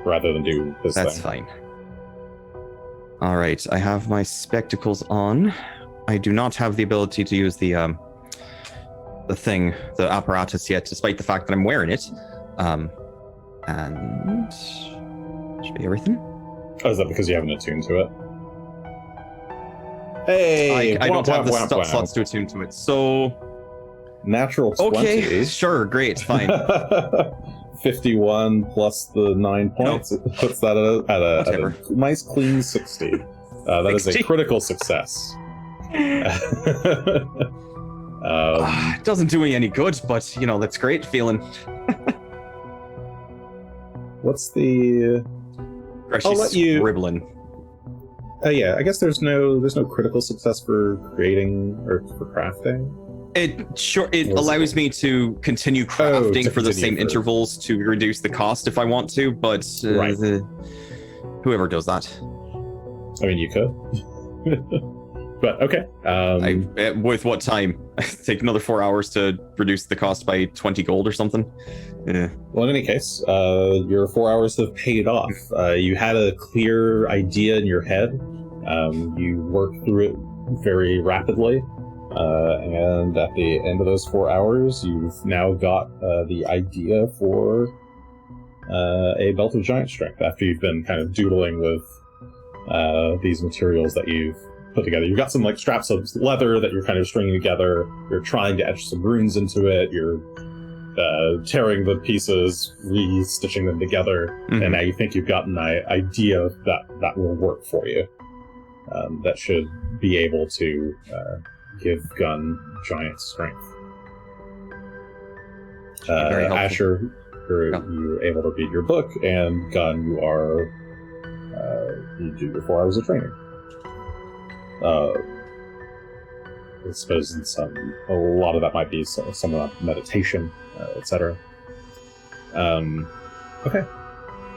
rather than do this
That's
thing.
fine. All right, I have my spectacles on. I do not have the ability to use the apparatus yet, despite the fact that I'm wearing it. And should be everything.
Oh, is that because you haven't attuned to it? Hey,
I don't have the
womp, womp.
slots to attune to it, so
Natural 20.
okay, sure, great, fine.
51 plus the 9 points. It puts that at a nice clean 60. That is
60.
a critical success.
It doesn't do me any good, but you know that's great feeling.
What's the? I'll let you.
Scribbling.
Yeah, I guess there's no critical success for creating or for crafting.
It
What's
allows
it?
me to continue crafting
to
for the
continue
same
for-
intervals to reduce the cost if I want to, but
Right.
Whoever does that,
I mean, you could. But okay.
with what time? Take another 4 hours to reduce the cost by 20 gold or something. Yeah.
Well, in any case, your 4 hours have paid off. You had a clear idea in your head. You worked through it very rapidly. And at the end of those 4 hours, you've now got the idea for a belt of giant strength after you've been kind of doodling with these materials that you've put together. You've got some like straps of leather that you're kind of stringing together. You're trying to etch some runes into it. You're tearing the pieces, re-stitching them together, and now you think you've got an idea that will work for you. That should be able to give Gunn giant strength.
Very helpful.
Asher, you're able to read your book, and Gunn, you do your 4 hours of training. I suppose a lot of that might be some of that meditation, etc. Okay.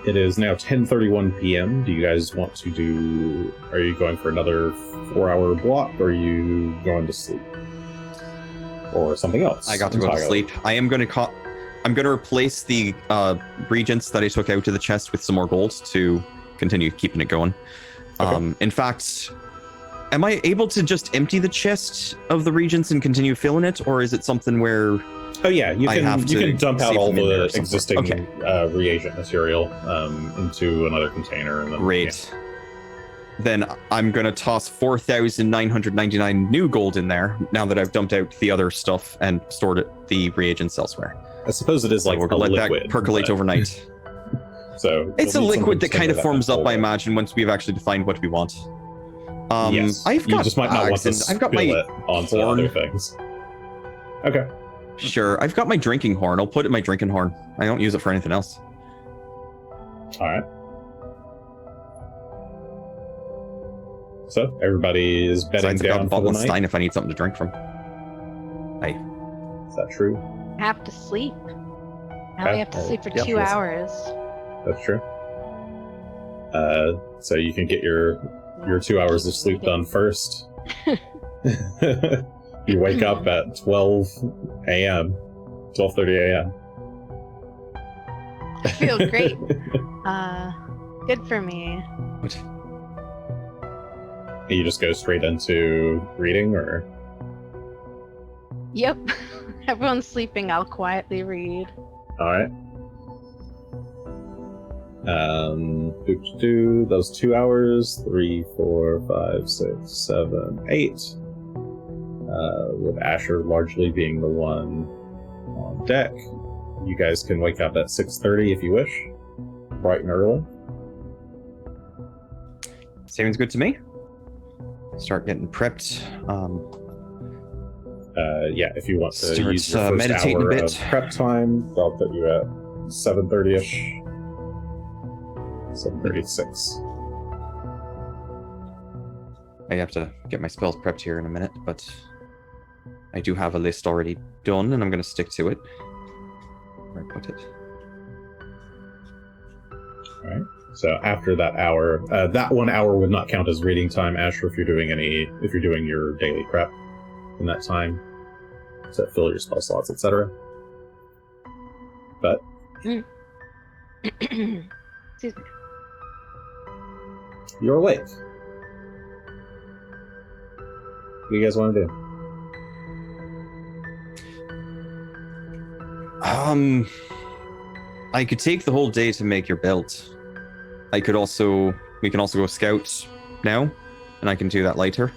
It is now 10:31 p.m. Do you guys want to do... Are you going for another 4-hour block, or are you going to sleep? Or something else?
I got to go to
entirely?
sleep. I'm going to replace the regents that I took out of the chest with some more gold to continue keeping it going.
Okay.
In fact, am I able to just empty the chest of the regents and continue filling it, or is it something where...
Oh yeah, you can dump out
save
all
them in there
the
or something.
existing
Okay.
reagent material into another container. And then,
Great. Then I'm going to toss 4,999 new gold in there, now that I've dumped out the other stuff and stored the reagents elsewhere.
yeah. I suppose it is like
We're
a
going to let
liquid.
that percolate
but-
overnight.
So
It's a
you'll need
liquid that
something
kind of
to
forms up, I
hold it.
imagine, once we've actually defined what we want.
Yes.
I've
You
got
just might not want
bags
to
and I've got
spill
my
it onto
horn.
other things. Okay.
Sure, I've got my drinking horn. I'll put it in my drinking horn. I don't use it for anything else.
All right. So everybody is bedding
Besides, I've got a
down for
bottle
the
of
night.
Stein if I need something to drink from.
Is that true?
Have to sleep. Now
Okay.
we have to sleep for
Yep.
2 hours.
That's true. So you can get your 2 hours of sleep done first. You wake up at 12 a.m. 12:30 a.m.
I feel great. Good for me.
You just go straight into reading, or
Yep. Everyone's sleeping. I'll quietly read.
all right. Those 2 hours, 3, 4, 5, 6, 7, 8. With Asher largely being the one on deck. You guys can wake up at 6:30 if you wish, bright and early.
Sounds good to me. Start getting prepped.
Yeah, if you want to
Start,
use your first
meditating a
hour
bit.
of prep time, I'll put you at 7:30ish. 7:36.
I have to get my spells prepped here in a minute, but I do have a list already done, and I'm going to stick to it. Where I put it.
Right. So after that hour, that 1 hour would not count as reading time, Asher, if you're doing your daily prep in that time. So fill your spell slots, etc. But
Excuse me.
you're awake. What do you guys want to do?
I could take the whole day to make your belt. We can also go scout now, and I can do that later.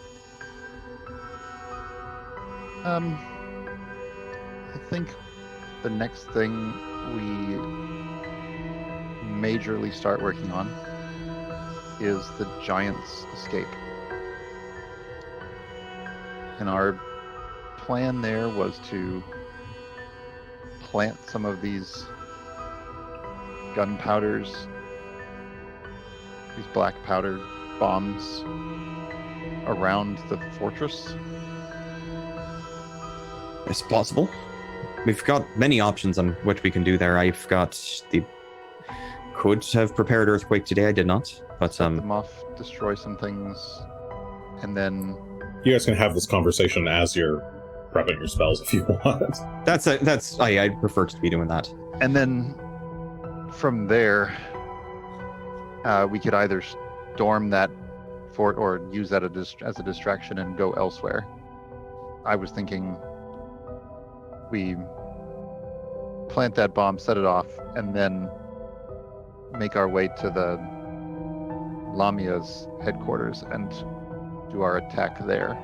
I think the next thing we majorly start working on is the Giants' escape. And our plan there was to plant some of these gunpowders, these black powder bombs around the fortress.
It's possible. We've got many options on what we can do there. Could have prepared earthquake today. I did not, but
Set them off, destroy some things, and then
You guys can have this conversation as you're prepping your spells if you want.
I prefer to be doing that.
And then from there, we could either storm that fort or use that as a distraction and go elsewhere. I was thinking we plant that bomb, set it off, and then make our way to the Lamia's headquarters and do our attack there.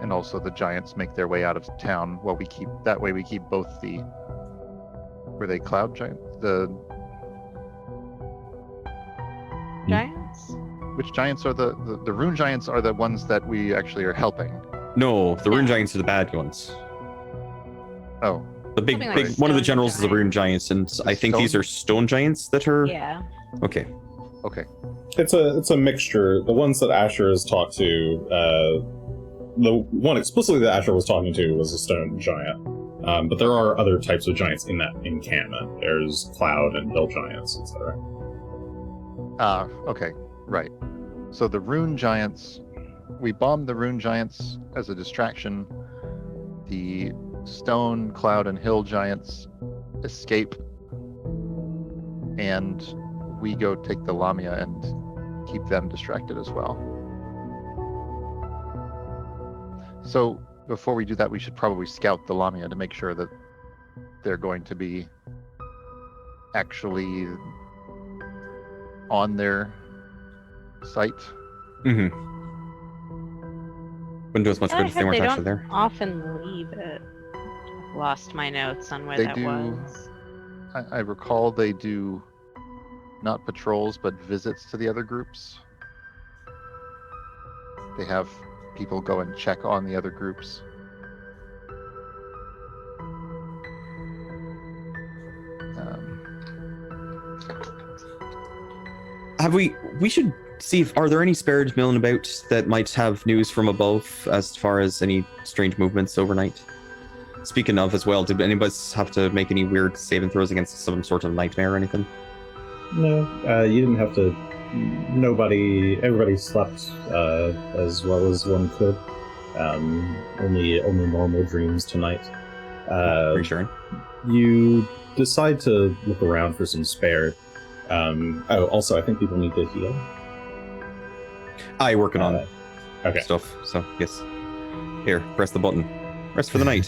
And also the Giants make their way out of town while we keep both the, were they Cloud Giants? The
Giants?
which Giants are the Rune Giants are the ones that we actually are helping.
No, the Rune Giants are the bad ones.
Oh,
The big
Something like
one of the
stone
generals is the Rune Giants, and I think these are stone giants that are.
Yeah.
Okay.
okay.
It's a mixture. The ones that Asher has talked to, the one explicitly that Asher was talking to was a stone giant. But there are other types of giants in that encampment. There's cloud and hill giants, etc.
Okay, right. So the Rune Giants, we bombed the Rune Giants as a distraction. The Stone, Cloud, and Hill Giants escape, and we go take the Lamia and keep them distracted as well. So before we do that, we should probably scout the Lamia to make sure that they're going to be actually on their site.
Mm-hmm. Wouldn't do as much
I
good if they weren't
don't
actually there.
often leave it. I've lost my notes on where
They
that
do.
was.
I recall they do not patrols, but visits to the other groups. They have people go and check on the other groups.
We should see if are there any spirits milling about that might have news from above as far as any strange movements overnight. Speaking of as well, did anybody have to make any weird saving throws against some sort of nightmare or anything?
No, you didn't have to. Everybody slept as well as one could. Only normal dreams tonight.
Reassuring.
You decide to look around for some spare. Also, I think people need to heal.
Working on
Okay.
stuff. So yes, here, press the button. Rest for the night.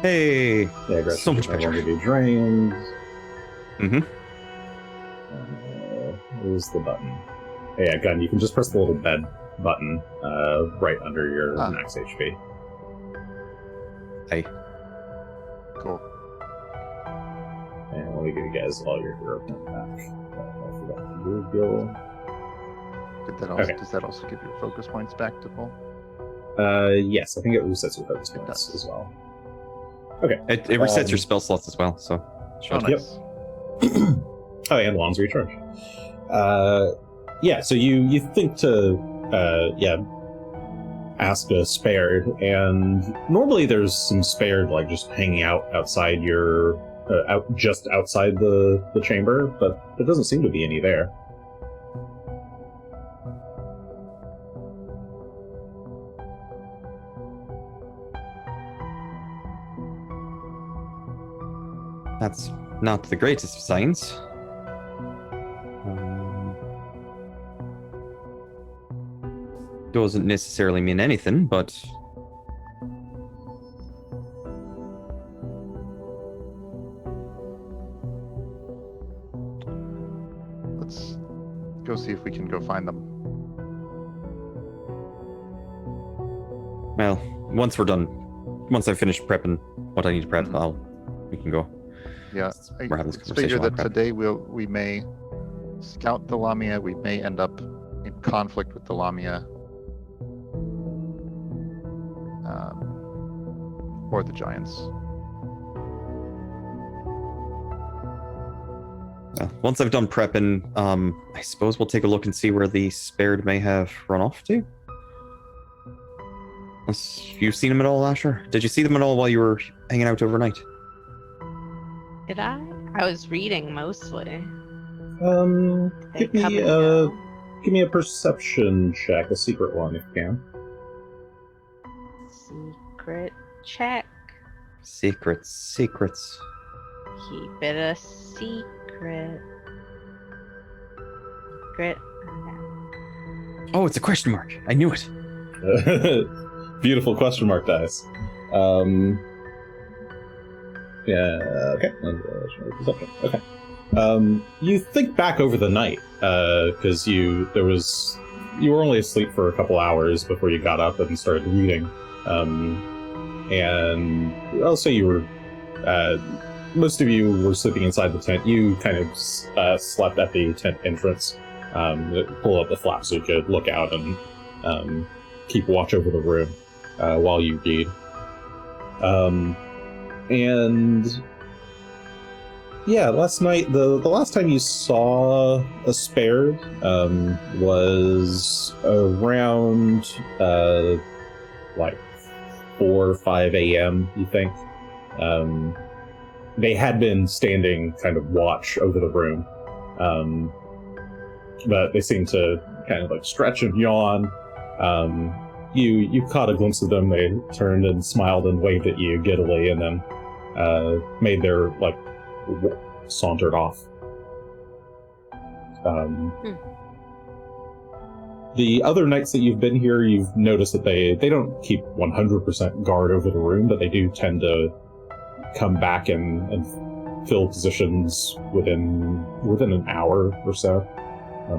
Hey,
Yeah, Greshy
so much
no
better.
longer be drained.
Mm-hmm.
Where's the button? Yeah, Gunn, you can just press the little bed button right under your max HP.
Hey.
Cool.
And let me give you guys all your hero point back. I forgot to reveal.
Does that also give your focus points back to full?
Yes, I think it resets your focus points
does.
as well. Okay.
It resets your spell slots as well. So.
Oh,
Yep.
nice.
Oh, and Wands recharge. Yeah, so you think to ask a spared, and normally there's some spared like just hanging out outside your just outside the chamber, but there doesn't seem to be any there.
That's not the greatest of signs. Doesn't necessarily mean anything, but
Let's go see if we can go find them.
well, once we're done, once I've finished prepping what I need to prep, we can go.
Yeah,
We're having this
I figure
conversation
that
while prep.
today we may scout the Lamia. We may end up in conflict with the Lamia, or the Giants.
Well, once I've done prepping, I suppose we'll take a look and see where the spared may have run off to. Unless you've seen them at all, Asher? Did you see them at all while you were hanging out overnight?
Did I? I was reading mostly. They
Give
come
me
and go.
give me a perception check, a secret one if you can.
Secret check.
Secrets.
Keep it a secret. Secret.
Oh, it's a question mark. I knew it.
Beautiful question mark dice. Yeah, okay. Okay. You think back over the night, because you were only asleep for a couple hours before you got up and started reading. And I'll say you were, most of you were sleeping inside the tent. You kind of slept at the tent entrance, pull up the flap so you could look out and keep watch over the room while you read. And yeah, last night, the last time you saw a spared was around like 4 or 5 a.m., you think. They had been standing kind of watch over the room, but they seemed to kind of like stretch and yawn. You caught a glimpse of them. They turned and smiled and waved at you giddily, and then made their like sauntered off. The other nights that you've been here, you've noticed that they don't keep 100% guard over the room, but they do tend to come back and fill positions within an hour or so.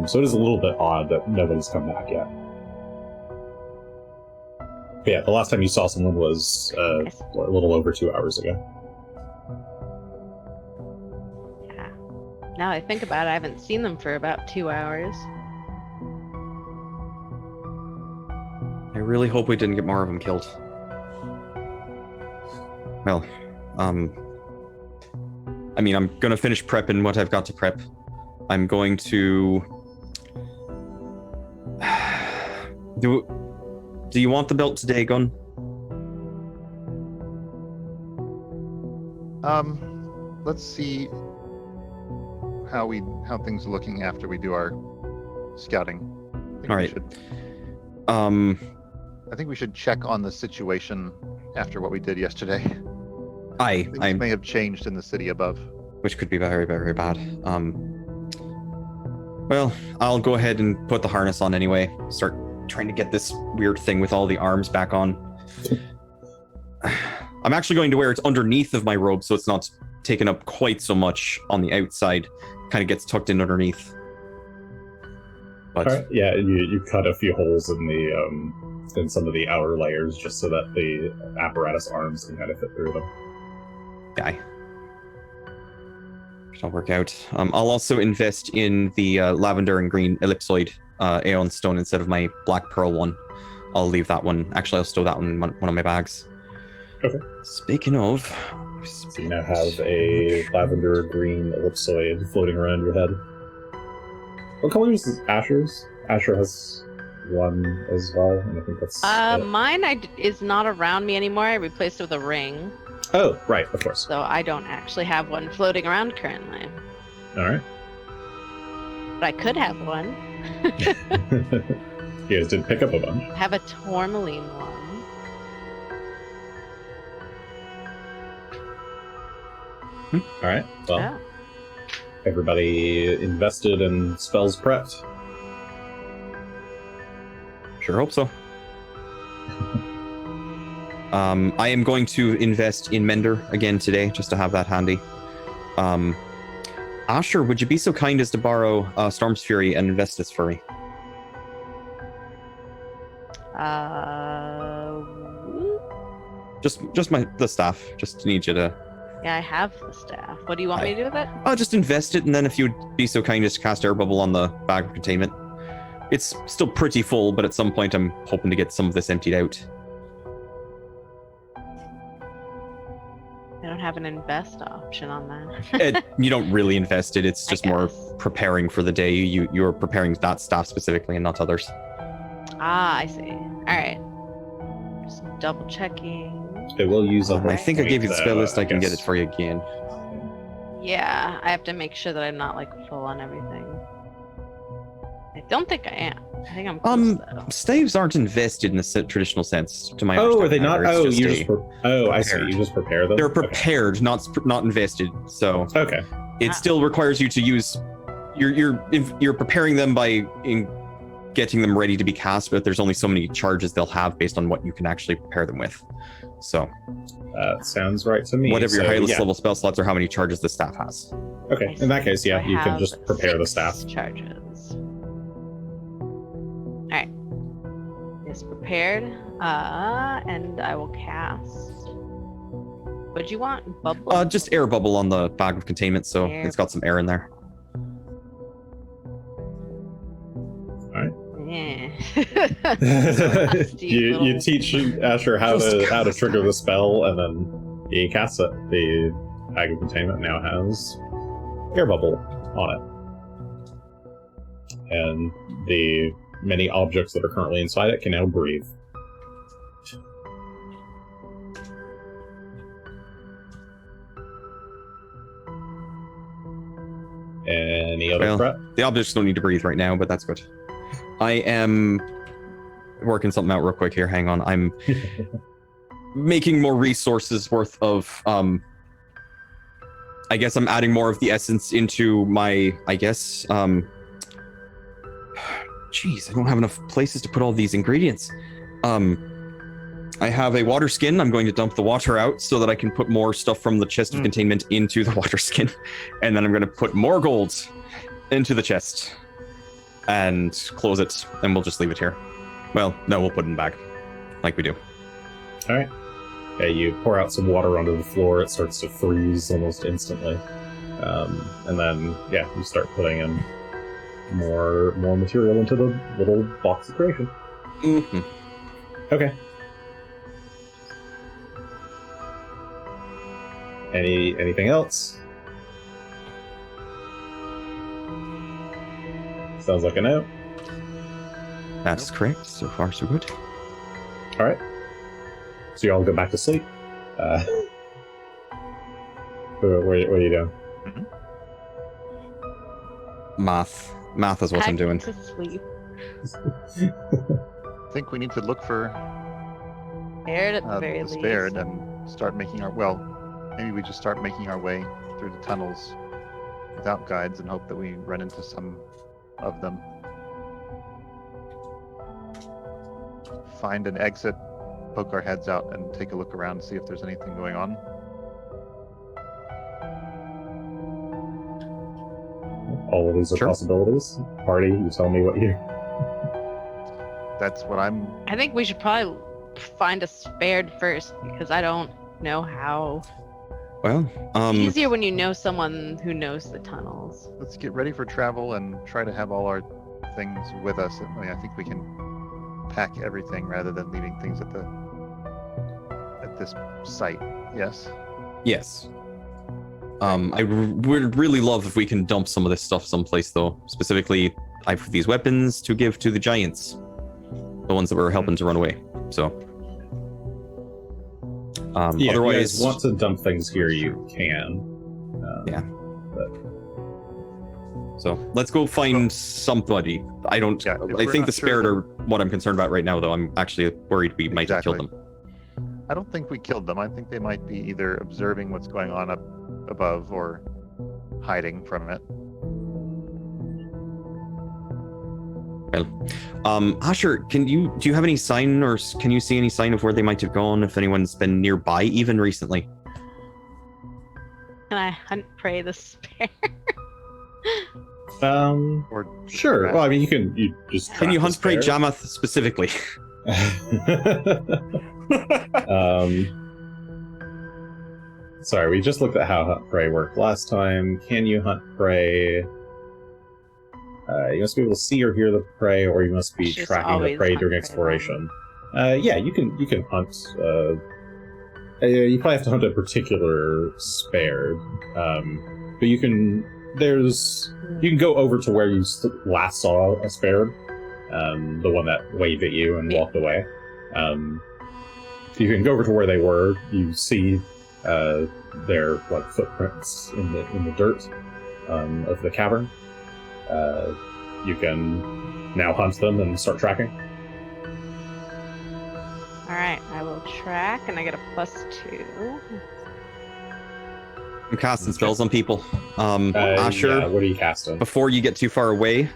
So it is a little bit odd that nobody's come back yet. But yeah, the last time you saw someone was a little over 2 hours ago.
Yeah. Now I think about it, I haven't seen them for about 2 hours.
I really hope we didn't get more of them killed. Well, I mean, I'm gonna finish prepping what I've got to prep. I'm going to... Do you want the belt today, Gunn?
Let's see how things are looking after we do our scouting.
All right.
I think we should check on the situation after what we did yesterday. Things may have changed in the city above.
Which could be very, very bad. Well, I'll go ahead and put the harness on anyway. Start trying to get this weird thing with all the arms back on. I'm actually going to wear it underneath of my robe so it's not taken up quite so much on the outside. Kind of gets tucked in underneath. But
All right. Yeah, you cut a few holes in the in some of the outer layers just so that the apparatus arms can kind of fit through them.
yeah, it'll work out. I'll also invest in the lavender and green ellipsoid Aeon stone instead of my black pearl one. I'll leave that one. Actually, I'll stow that one in one of my bags.
Okay.
Speaking of...
So you now have a lavender green ellipsoid floating around your head. What color is Asher's? Asher has one as well, and I think that's it.
Mine is not around me anymore. I replaced it with a ring,
Oh, right, of course.
so I don't actually have one floating around currently.
All right.
But I could have one.
You guys did pick up a bunch.
I have a tourmaline one.
All right. Well,
Yeah.
everybody invested and spells prepped.
Sure hope so. I am going to invest in Mender again today, just to have that handy. Asher, would you be so kind as to borrow Storm's Fury and invest this for me? Just the staff. Just need you to.
Yeah, I have the staff. What do you want me to do with it?
I'll just invest it, and then if you'd be so kind as to cast Air Bubble on the bag of containment. It's still pretty full, but at some point I'm hoping to get some of this emptied out.
I don't have an invest option on that.
You don't really invest it. It's just more
guess.
preparing for the day. You're preparing that staff specifically and not others.
Ah, I see. All right. Just double checking.
It will use a
I think I gave you the spell list. I can get
guess.
it for you again.
Yeah, I have to make sure that I'm not like full on everything. I don't think I am. I think I'm close though.
Staves aren't invested in the traditional sense, to my
Oh, are they not?
understanding.
Oh,
It's
you
just
just.
a-
I see.
prepared.
You just prepare them.
They're
Okay.
prepared, not invested. So
Okay.
it still requires you to use. You're preparing them by getting them ready to be cast, but there's only so many charges they'll have based on what you can actually prepare them with. So
That sounds right to me.
whatever your
So,
highest
yeah.
level spell slots are, how many charges the staff has.
Okay.
I
In that
see.
case,
So
yeah,
I
you can
have
just prepare the
6
staff.
charges. All right. It's prepared. And I will cast. What do you want? Bubble?
Just air bubble on the bag of containment, so
Air
it's got some air in there.
Yeah.
You teach Asher how to trigger the spell, and then he casts it. The bag of containment now has air bubble on it, and the many objects that are currently inside it can now breathe. Any other
Well,
prep?
The objects don't need to breathe right now, but that's good. I am working something out real quick here. Hang on. I'm making more resources worth of I guess I'm adding more of the essence into my jeez, I don't have enough places to put all these ingredients. I have a water skin. I'm going to dump the water out so that I can put more stuff from the chest of containment into the water skin. And then I'm going to put more gold into the chest and close it, and we'll just leave it here. Well, no, we'll put it in the bag like we do.
All right. Yeah, you pour out some water onto the floor. It starts to freeze almost instantly, and then you start putting in more material into the little box of creation.
Mm-hmm.
Okay. Anything else? Sounds like a no.
That's correct. So far, so good.
All right. So you all go back to sleep. What are you doing?
Math is what I'm doing.
To sleep.
I think we need to look for
Aired at the very
the
least.
spared and start making maybe we just start making our way through the tunnels without guides and hope that we run into some of them. Find an exit, poke our heads out, and take a look around, see if there's anything going on.
All of these are
Sure.
possibilities. Party, you tell me what you.
That's what I'm.
I think we should probably find a spared first because I don't know how.
Well,
It's easier when you know someone who knows the tunnels.
Let's get ready for travel and try to have all our things with us. I think we can pack everything rather than leaving things at this site. Yes.
yes. I would really love if we can dump some of this stuff someplace, though. Specifically, I have these weapons to give to the giants. the ones that were helping to run away. So,
Yeah, if you
otherwise,
guys want to dump things here, you can.
Yeah.
But
so let's go find somebody. I don't.
Yeah, if
I
we're
think
not
the
sure
spirit are what I'm concerned about right now, though. I'm actually worried we might have killed them.
I don't think we killed them. I think they might be either observing what's going on up above or hiding from it.
Asher, do you have any sign, or can you see any sign of where they might have gone? If anyone's been nearby, even recently.
Can I hunt prey the spare?
Or
sure. Well, I mean, you just
Can you
track
hunt prey
the spare.
Jamath specifically?
Sorry, we just looked at how hunt prey worked last time. Can you hunt prey? You must be able to see or hear the prey, or you must be
Just
tracking the
always
prey
hunt
during
prey,
exploration. Yeah, you can hunt. You probably have to hunt a particular spare, but you can. You can go over to where you last saw a spare, the one that waved at you and walked away. You can go over to where they were. You see their footprints in the dirt of the cavern. You can now hunt them and start tracking.
Alright, I will track, and I get a +2.
I'm casting spells on people. Asher,
yeah, what are you casting?
before you get too far away,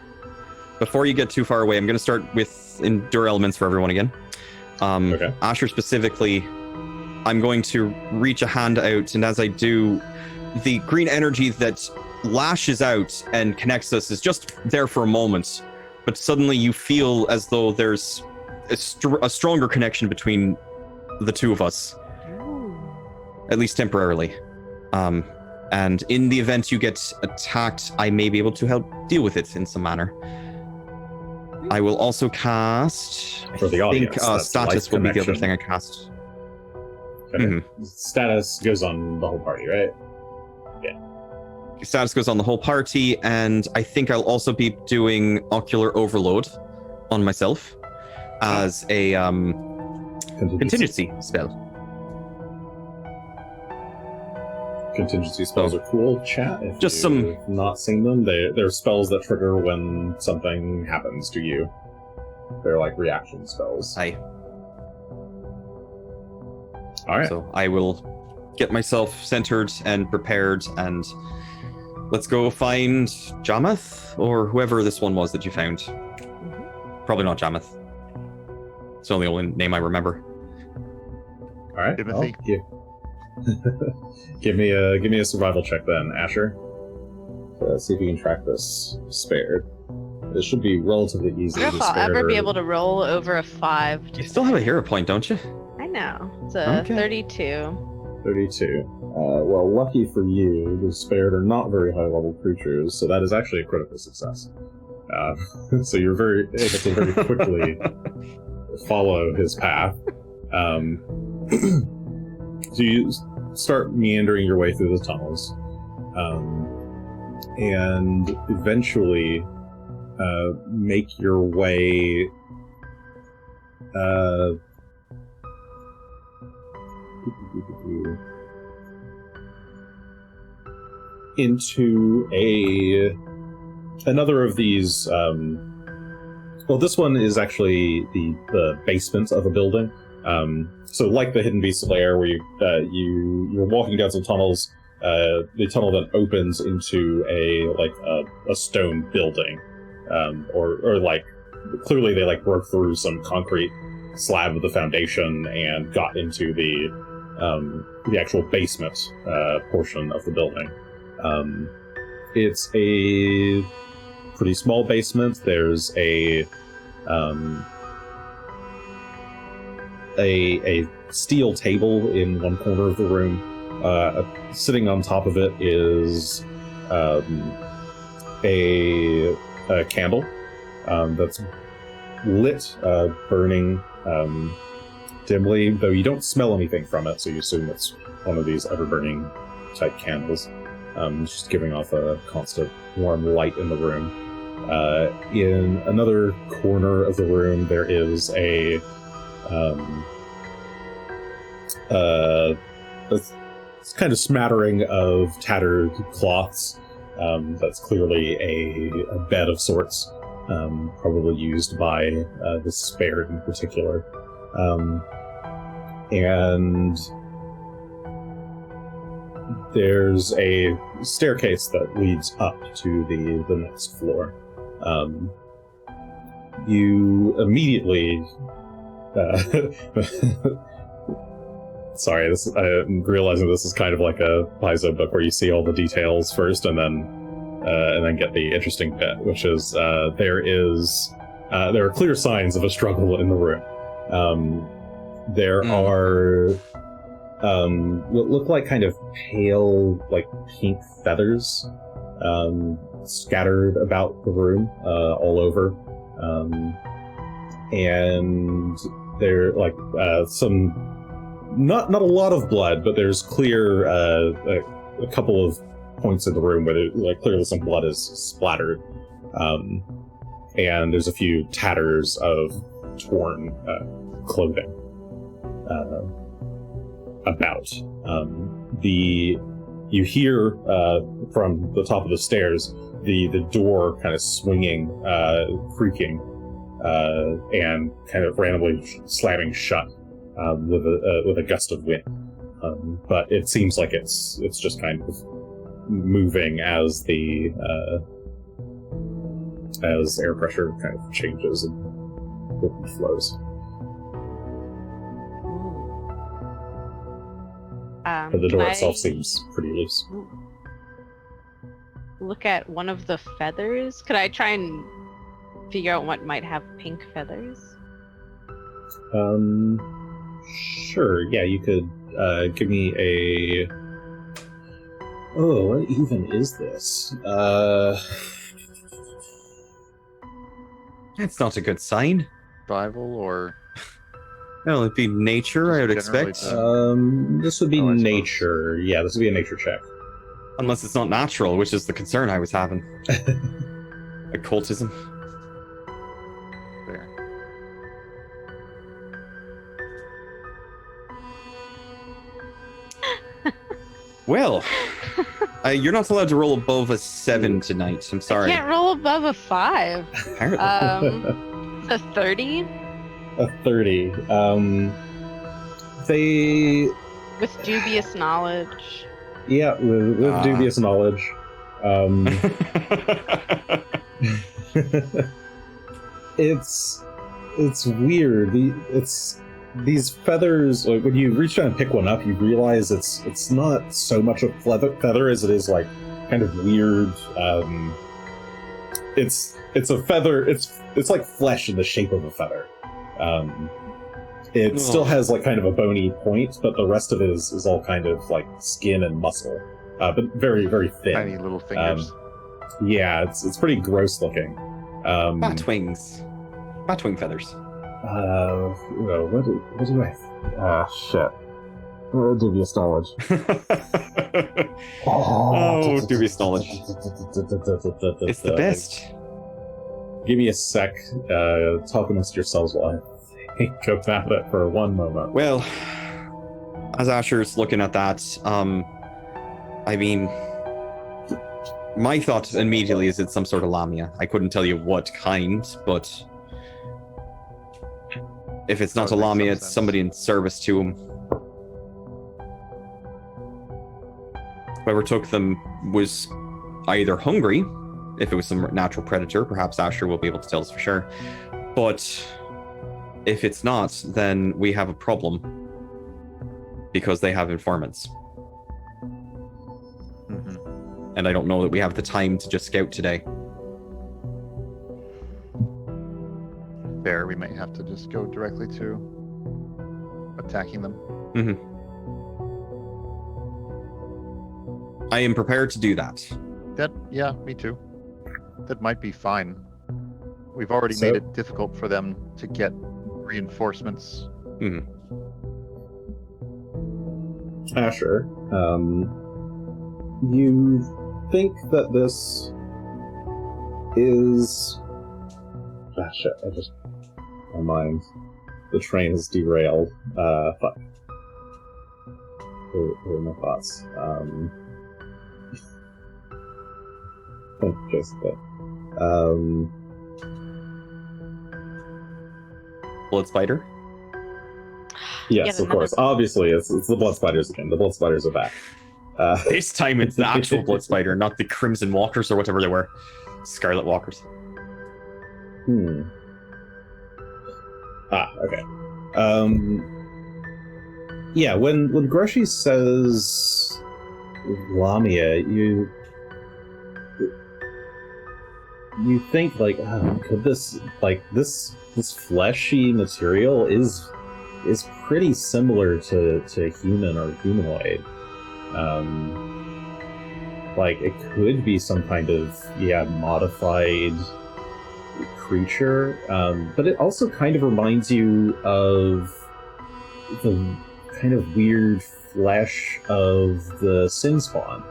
I'm going to start with Endure Elements for everyone again.
Okay.
Asher specifically, I'm going to reach a hand out, and as I do, the green energy that lashes out and connects us is just there for a moment, but suddenly you feel as though there's a stronger connection between the two of us, at least temporarily. And in the event you get attacked, I may be able to help deal with it in some manner. I will also cast.
For the audience,
I think
that's
status
life
will be the other
connection.
thing I cast.
Okay.
Mhm.
Status goes on the whole party, right?
Status goes on the whole party, and I think I'll also be doing Ocular Overload on myself as a contingency spell.
Contingency spells are cool, chat. If
Just
you've not seen them, they're spells that trigger when something happens to you. They're like reaction spells.
Aye.
Alright.
So I will get myself centered and prepared, and let's go find Jamath, or whoever this one was that you found. Probably not Jamath. It's the only name I remember.
Alright.
Timothy?
Give me a survival check then, Asher. Let's see if you can track this spared. This should be relatively easy.
I don't know if I'll ever be able to roll over a 5.
You still have a hero point, don't you?
I know. It's a
Okay.
32.
32. Well, lucky for you, the spared are not very high-level creatures, so that is actually a critical success. So you're very able to very quickly follow his path. So you start meandering your way through the tunnels, and eventually make your way into another of these. Well, this one is actually the basement of a building. So like the Hidden Beast lair, where you're walking down some tunnels, the tunnel then opens into a stone building, or like clearly they like broke through some concrete slab of the foundation and got into the actual basement portion of the building. It's a pretty small basement. There's a steel table in one corner of the room. Sitting on top of it is a candle that's lit, burning dimly, though you don't smell anything from it, so you assume it's one of these ever-burning type candles. It's just giving off a constant warm light in the room. In another corner of the room, there is a it's kind of smattering of tattered cloths. That's clearly a bed of sorts, probably used by the spare in particular. And there's a staircase that leads up to the next floor. You immediately... Sorry, I'm realizing this is kind of like a Paizo book where you see all the details first and then get the interesting bit, which is there are clear signs of a struggle in the room. There are what look like kind of pale, like pink feathers scattered about the room all over, and there like some. Not a lot of blood, but there's clear a couple of points in the room where clearly some blood is splattered, and there's a few tatters of torn clothing about. You hear from the top of the stairs the door kind of swinging, creaking, and kind of randomly slamming shut. With a gust of wind, but it seems like it's just kind of moving as the as air pressure kind of changes and flows. But the door itself seems pretty loose.
Look at one of the feathers. Could I try and figure out what might have pink feathers?
Sure, yeah, you could give me a... Oh, what even is this?
That's not a good sign.
Survival or...
Well, it'd be nature, I would expect.
This would be nature. Yeah, this would be a nature check.
Unless it's not natural, which is the concern I was having. Occultism.
There.
Oh.
Well, you're not allowed to roll above a 7 tonight. I'm sorry.
I can't roll above a 5.
Apparently.
A 30?
A 30. They...
With dubious knowledge.
Yeah, with dubious knowledge. It's weird. These feathers, like when you reach down and pick one up, you realize it's not so much a feather as it is like kind of weird. It's a feather. It's like flesh in the shape of a feather. It still has like kind of a bony point, but the rest of it is all kind of like skin and muscle, but very, very thin.
Tiny little fingers.
Yeah, it's pretty gross looking.
Batwings. Batwing feathers.
What do I... shit. Dubious knowledge.
Dubious knowledge. It's the best.
Give me a sec. Talk amongst yourselves while I think about it for one moment.
Well, as Asher's looking at that, I mean, my thought immediately is it's some sort of lamia. I couldn't tell you what kind, but if it's not a lamia, it's somebody in service to him. Whoever took them was either hungry, if it was some natural predator, perhaps Asher will be able to tell us for sure. But if it's not, then we have a problem. Because they have informants. Mm-hmm. And I don't know that we have the time to just scout today.
Fair, we might have to just go directly to attacking them.
Mm-hmm. I am prepared to do that.
Yeah, me too. That might be fine. We've already made it difficult for them to get reinforcements.
Mm-hmm.
Asher, you think that this is... Ah, shit, my mind. The train has derailed. Fuck. What are my thoughts? Just that.
Blood spider?
Yes, of course. Obviously, it's the blood spiders again. The blood spiders are back.
This time it's the actual blood spider, not the crimson walkers or whatever they were. Scarlet walkers.
Okay. Yeah, when Greshy says Lamia, you think like, oh, could this fleshy material is pretty similar to human or humanoid. Like it could be some kind of modified creature, but it also kind of reminds you of the kind of weird flesh of the sin spawn.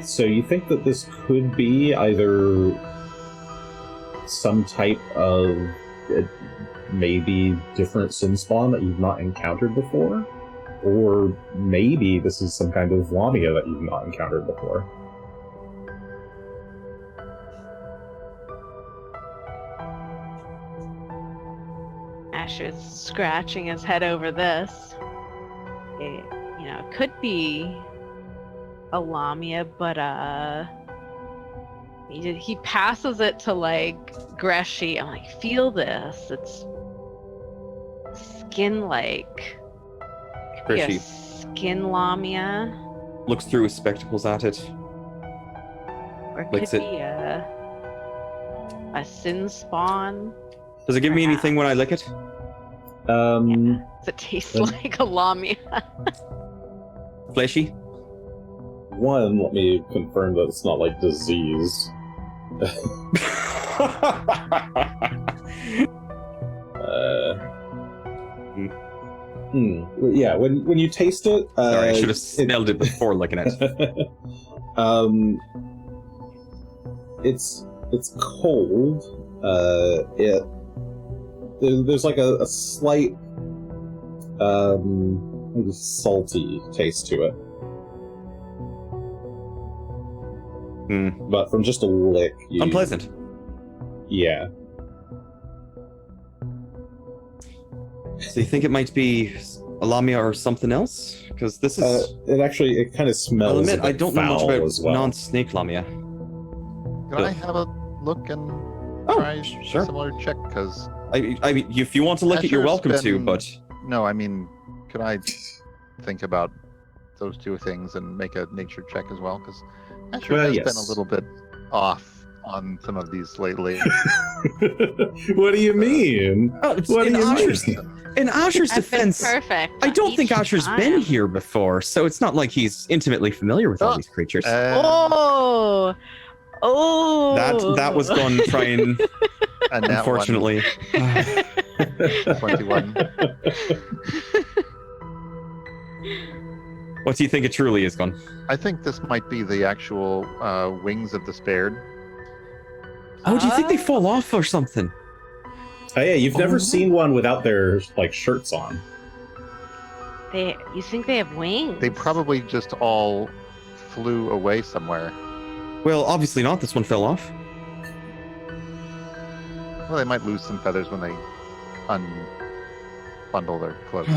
So you think that this could be either some type of maybe different sin spawn that you've not encountered before? Or maybe this is some kind of Lamia that you've not encountered before.
Asher's scratching his head over this. It, could be a Lamia, but he passes it to like Greshy. I'm like, feel this. It's skin-like. Could be a skin Lamia.
Looks through his spectacles at it.
Or it could be a sin spawn.
Does it give me anything when I lick it?
Does it taste like a Lamia?
Fleshy?
One, let me confirm that it's not like disease. Yeah, when you taste it...
Sorry, I should have smelled it before licking it.
It's cold. There's like a slight maybe salty taste to it. But from just a lick,
unpleasant.
Yeah.
So you think it might be a Lamia or something else? Because this is...
it kind of smells.
I'll admit, I don't know much about
well.
non-snake Lamia.
Can I have a look and try a similar check? Because
I mean, if you want to lick it, you're welcome to, but...
No, I mean, could I think about those two things and make a nature check as well? Because Asher has been a little bit off on some of these lately.
What do you mean?
What do you mean? In Asher's defense,
perfect.
I don't think Asher's been here before, so it's not like he's intimately familiar with all these creatures.
Oh!
That was Gunn trying, unfortunately.
21.
What do you think it truly is, Gunn?
I think this might be the actual wings of the spared.
Oh, do you think they fall off or something?
Oh yeah, you've never seen one without their shirts on.
You think they have wings?
They probably just all flew away somewhere.
Well, obviously not. This one fell off.
Well, they might lose some feathers when they unbundle their clothes.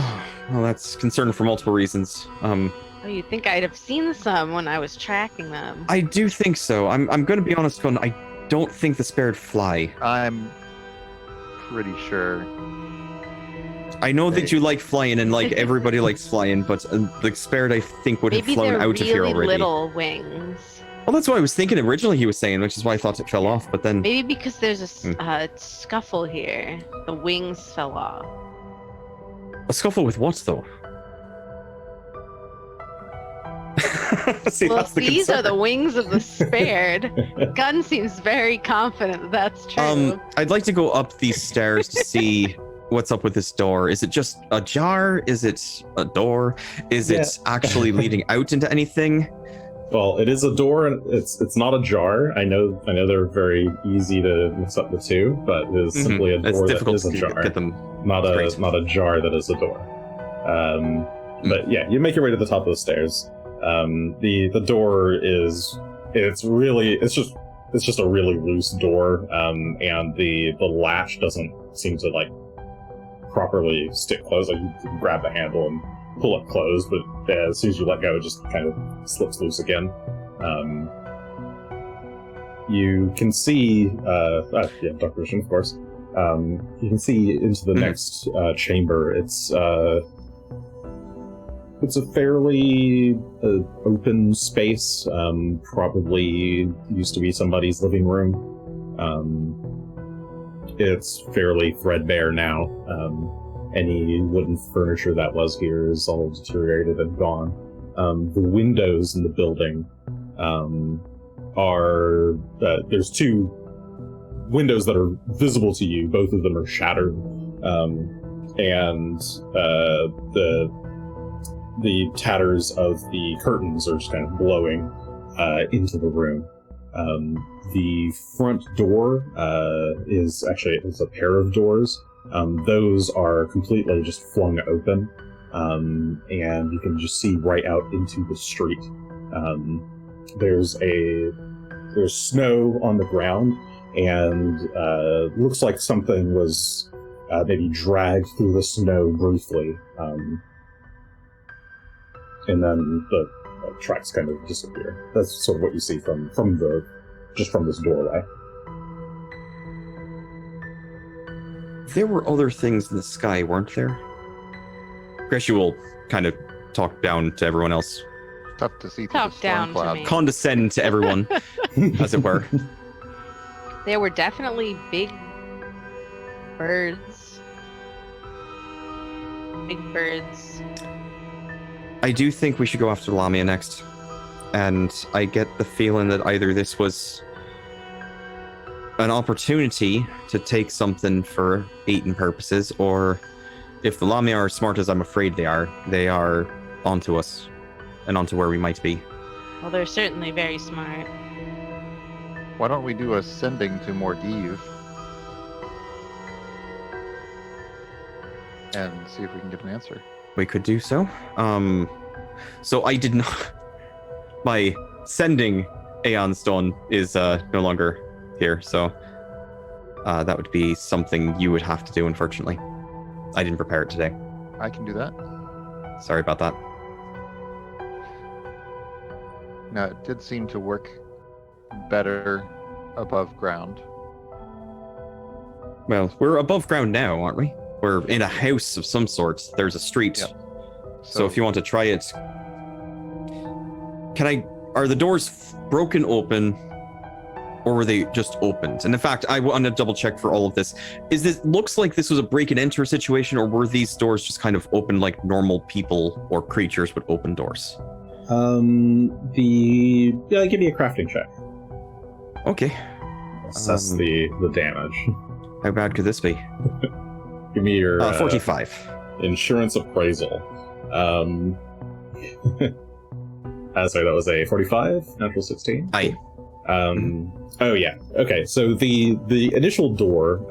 Well, that's concerning for multiple reasons.
Oh, you'd think I'd have seen some when I was tracking them.
I do think so. I'm going to be honest, Gunn. I don't think the spared fly.
I'm pretty sure.
I know that you like flying, and like everybody likes flying, but the spared, I think, would have flown out of here already.
Maybe they're little wings.
Well, that's what I was thinking originally he was saying, which is why I thought it fell off, but then...
Maybe because there's a scuffle here. The wings fell off.
A scuffle with what, though? See,
well,
that's the
these
concern.
are the wings of the spared. Gunn seems very confident that's true.
I'd like to go up these stairs to see what's up with this door? Is it just ajar? Is it a door? Is it actually leading out into anything?
Well, it is a door, and it's not a jar. I know they're very easy to mix up the two, but it is simply a door that is a jar.
Get them
not a jar that is a door. But yeah, you make your way to the top of the stairs. The door is it's just a really loose door, and the latch doesn't seem to like properly stick closed. Like you can grab the handle and pull it closed, but as soon as you let go, it just kind of slips loose again. You can see, Dr. Vision, of course. You can see into the next chamber. It's a fairly open space. Probably used to be somebody's living room. It's fairly threadbare now. Any wooden furniture that was here is all deteriorated and gone. The windows in the building are... there's two windows that are visible to you. Both of them are shattered. And the tatters of the curtains are just kind of blowing into the room. The front door is a pair of doors. Those are completely just flung open, and you can just see right out into the street. There's snow on the ground, and looks like something was maybe dragged through the snow briefly, and then the tracks kind of disappear. That's sort of what you see from this doorway.
There were other things in the sky, weren't there? Greshy will kind of talk down to everyone else.
Tough to see through
Talk
the storm
down to
cloud.
me.
Condescend to everyone, as it were.
There were definitely big birds. Big birds.
I do think we should go after Lamia next. And I get the feeling that either this was an opportunity to take something for eating purposes, or if the Lamia are as smart as I'm afraid they are onto us and onto where we might be.
Well, they're certainly very smart.
Why don't we do a sending to Mordiv and see if we can get an answer?
We could do so. So I did not... My sending Aeon Stone is no longer here, so that would be something you would have to do, unfortunately. I didn't prepare it today.
I can do that.
Sorry about that.
Now, it did seem to work better above ground.
Well, we're above ground now, aren't we? We're in a house of some sort. There's a street.
Yep.
So if you want to try it... Are the doors broken open, or were they just opened? And in fact, I want to double check for all of this. Looks like this was a break and enter situation, or were these doors just kind of open like normal people or creatures would open doors?
Give me a crafting check.
Okay.
Assess the damage.
How bad could this be?
Give me your
45.
Insurance appraisal. Sorry, that was a 45, natural 16.
Aye.
Oh yeah. Okay, so the initial door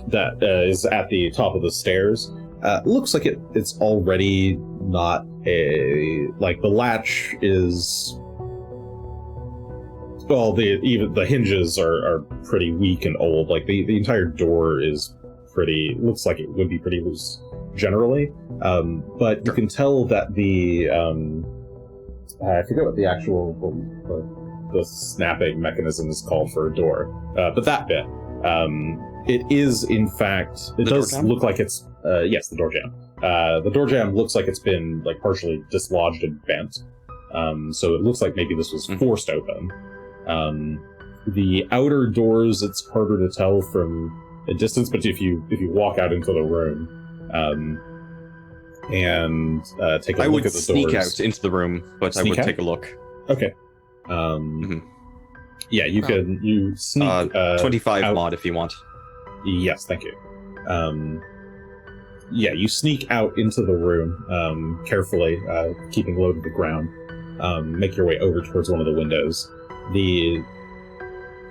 that is at the top of the stairs looks like it's already not the latch is, well, the hinges are pretty weak and old. Like the entire door is looks like it would be pretty loose generally, but you can tell that the I forget what the actual the snapping mechanism is called for a door, but that bit, it is in fact, it does look like it's yes, the door jam. The door jam looks like it's been like partially dislodged and bent, so it looks like maybe this was forced open. The outer doors, it's harder to tell from a distance, but if you walk out into the room and take a look at the doors. I would
sneak out into the room, but I would take a look.
Okay. Yeah, you sneak
25
out.
mod if you want.
Yes, thank you. Yeah, you sneak out into the room carefully, keeping low to the ground. Make your way over towards one of the windows.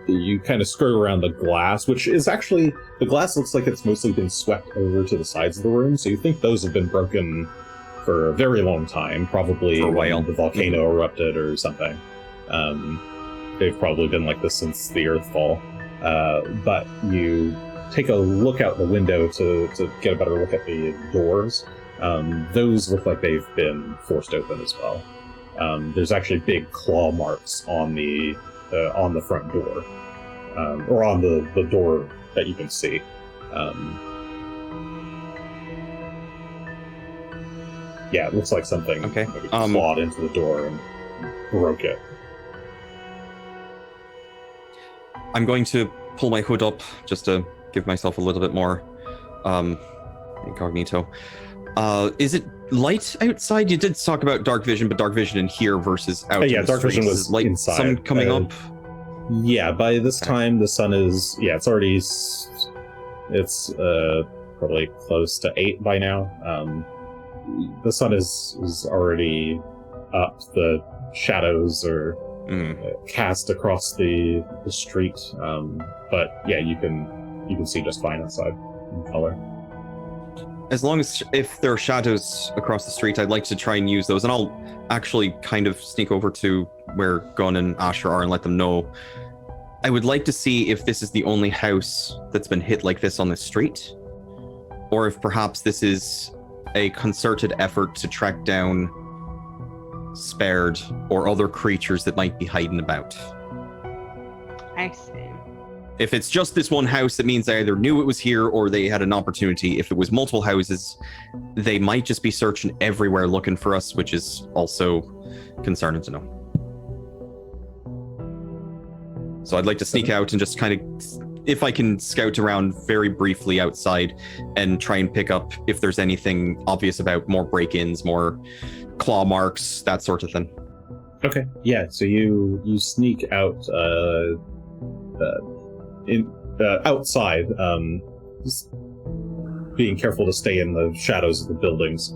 You kind of skirt around the glass, which is actually, the glass looks like it's mostly been swept over to the sides of the room, so you think those have been broken for a very long time, probably when the volcano erupted or something. They've probably been like this since the Earthfall. But you take a look out the window to get a better look at the doors. Those look like they've been forced open as well. There's actually big claw marks on the front door, or on the door that you can see. Yeah, it looks like something maybe clawed into the door and broke it.
I'm going to pull my hood up just to give myself a little bit more incognito. Is it light outside? You did talk about dark vision, but dark vision in here versus out.
Yeah, dark vision was
light
inside.
Sun coming up.
Yeah, by this time the sun is. Yeah, it's already. It's probably close to 8 by now. The sun is already up. The shadows are cast across the street. But yeah, you can see just fine outside in color.
As long as if there are shadows across the street, I'd like to try and use those, and I'll actually kind of sneak over to where Gunn and Asher are and let them know. I would like to see if this is the only house that's been hit like this on the street, or if perhaps this is a concerted effort to track down spared or other creatures that might be hiding about.
I see.
If it's just this one house, it means they either knew it was here or they had an opportunity. If it was multiple houses, they might just be searching everywhere looking for us, which is also concerning to know. So I'd like to sneak out and just kind of, if I can scout around very briefly outside and try and pick up if there's anything obvious about more break-ins, more claw marks, that sort of thing.
Okay, yeah, so you sneak out outside, just being careful to stay in the shadows of the buildings,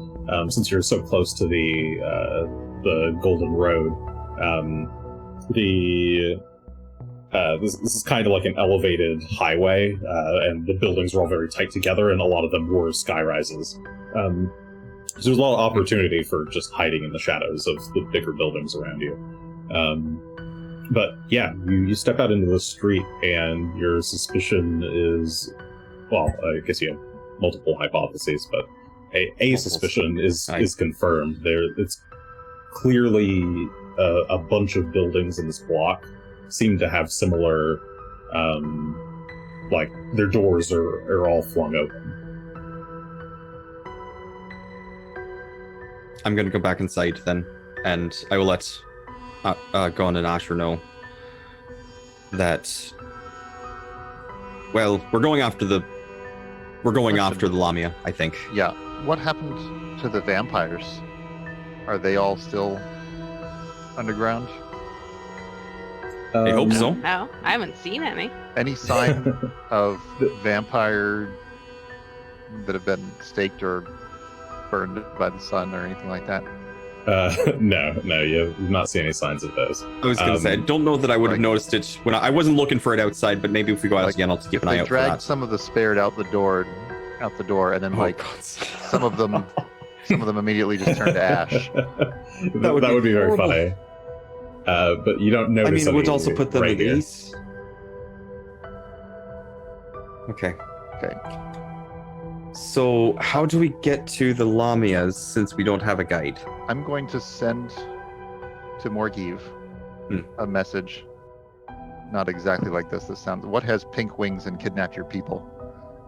since you're so close to the Golden Road. This is kind of like an elevated highway, and the buildings are all very tight together, and a lot of them were sky rises. So there's a lot of opportunity for just hiding in the shadows of the bigger buildings around you. But yeah, you step out into the street, and your suspicion is, well, I guess you have multiple hypotheses, but a suspicion is confirmed. It's clearly a bunch of buildings in this block seem to have similar, like their doors are all flung open.
I'm going to go back inside then, and I will let Gunn and Asher know that, well, we're going after the Lamia, I think.
Yeah. What happened to the vampires? Are they all still underground?
I hope so.
No, I haven't seen any.
Any sign of vampire that have been staked or burned by the sun or anything like that?
No, you've not seen any signs of those.
I was going to say, I don't know that I would have noticed it when I wasn't looking for it outside, but maybe if we go out again, I'll keep an eye out for that.
They dragged some of the spared out the door, and then some of them immediately just turned to ash.
that would be very funny. But you don't notice.
I mean, it would also put them
right
at
here.
ease. Okay. So, how do we get to the Lamias since we don't have a guide?
I'm going to send to Morgiv a message. Not exactly like this. This sounds. What has pink wings and kidnapped your people?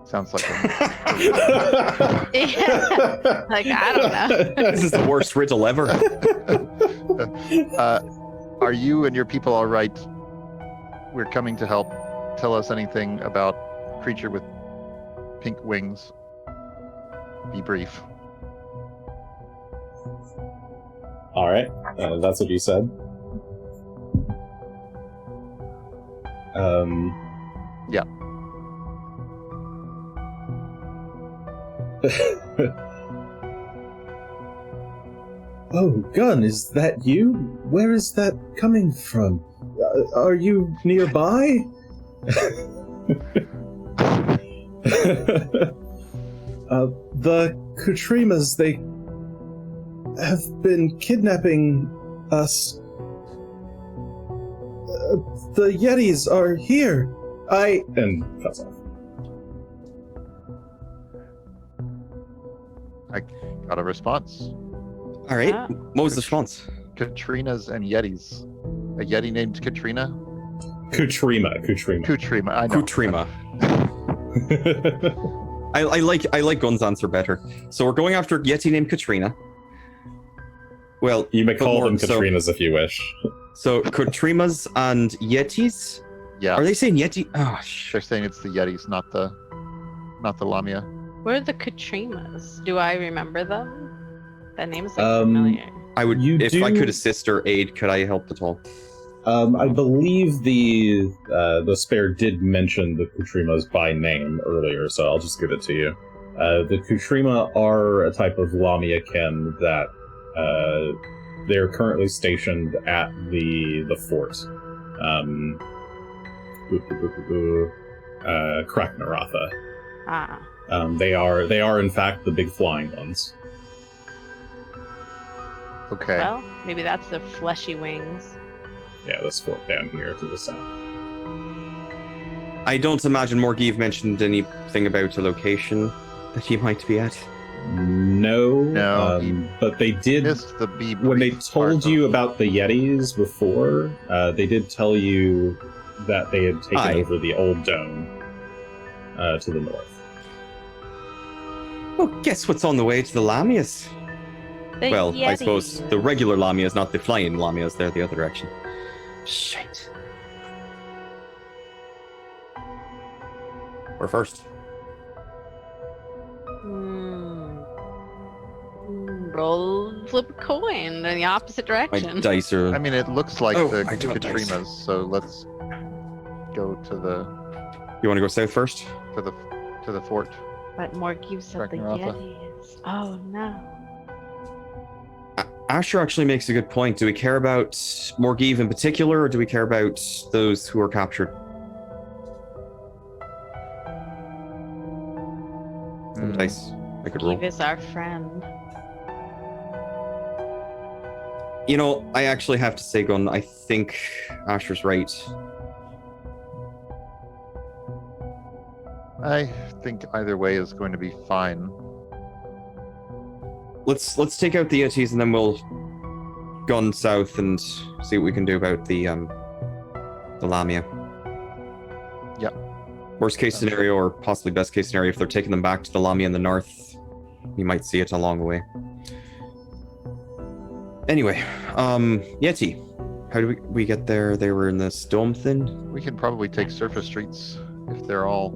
Sounds like.
Yeah. Like, I don't know.
This is the worst riddle ever.
Are you and your people all right? We're coming to help. Tell us anything about creature with pink wings. Be brief.
All right, that's what you said.
Yeah.
Oh, Gunn, is that you? Where is that coming from? Are you nearby? The Kutrimas, they have been kidnapping us. The Yetis are here. And cuts off.
I got a response.
All right.
Ah.
What was the response?
Katrinas and Yetis. A Yeti named Katrina?
Kutrima.
Kutrima, I know.
Kutrima. I like Gunn's answer better. So we're going after a Yeti named Katrina. Well,
You may call them
so-
Katrinas if you wish.
So Kutrimas and Yetis?
Yeah,
Are they saying Yeti? Oh,
they're saying it's the Yetis, not the Lamia.
Where are the Katrinas? Do I remember them? That name is like
Um,
familiar.
I would.
You
If I
do-
could assist or aid, could I help at all?
I believe the spare did mention the Kutrimas by name earlier, so I'll just give it to you. The Kutrima are a type of Lamia ken that they're currently stationed at the fort. Kraknaratha.
Ah.
They are in fact the big flying ones.
Okay.
Well, maybe that's the fleshy wings.
Yeah, this fort down here to the south.
I don't imagine Morgiv mentioned anything about a location that he might be at.
No,
he
but they did.
Missed the bee
When they
brief part
told
of-
you about the Yetis before, they did tell you that they had taken
Aye.
over the old dome to the north.
Well, guess what's on the way to the Lamias?
The
Well, I suppose
Yetis.
the regular Lamias, not the flying Lamias. They're the other direction. Shit. We're first.
Roll, flip a coin in the opposite
My
direction.
dice are.
I mean, it looks like
Oh,
the
I do have dice.
Katrinas, so let's go to the
You want to go south first?
fort.
But Morgiv said the
Ragnaratha.
Yetis. Oh no.
Asher actually makes a good point. Do we care about Morgiv in particular, or do we care about those who are captured?
Hmm.
Dice. I could roll.
Morgiv is our friend.
You know, I actually have to say, Gunn, I think Asher's right.
I think either way is going to be fine.
Let's take out the Yetis and then we'll gun south and see what we can do about the Lamia.
Yep.
Worst case scenario, or possibly best case scenario, if they're taking them back to the Lamia in the north, you might see it along the way. Anyway, Yeti, how do we get there? They were in this dome thing.
We can probably take surface streets if they're all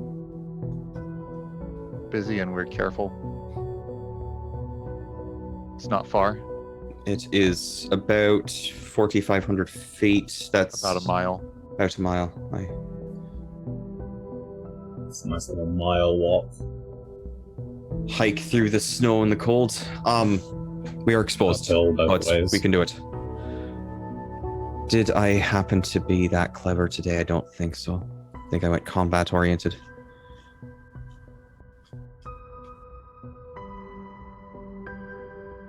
busy and we're careful. It's not far,
It is about 4,500 feet. That's
about a mile.
About a mile. Aye.
It's a nice little mile walk.
Hike through the snow and the cold. We are exposed,
Uphill both
but
ways.
we can do it. Did I happen to be that clever today? I don't think so. I think I went combat oriented.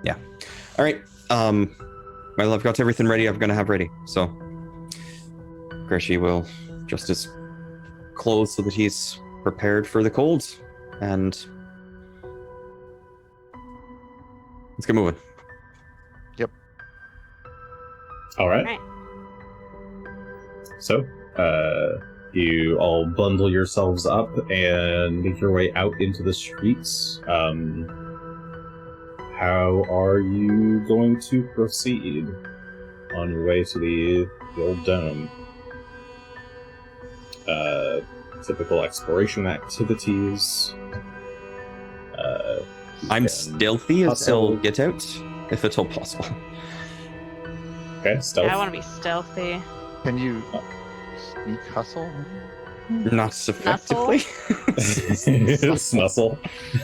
Yeah. All right. Well, I've got everything ready. I'm gonna have ready. So, Greshy will adjust his clothes so that he's prepared for the cold, and let's get moving.
All right.
Right.
So, you all bundle yourselves up and make your way out into the streets. How are you going to proceed on your way to the old dome? Typical exploration activities.
I'm
can
stealthy as
hustle.
I'll get out, if at all possible.
Okay, stealth.
Yeah, I want to be stealthy.
Can you sneak hustle?
Not effectively.
Snuzzle.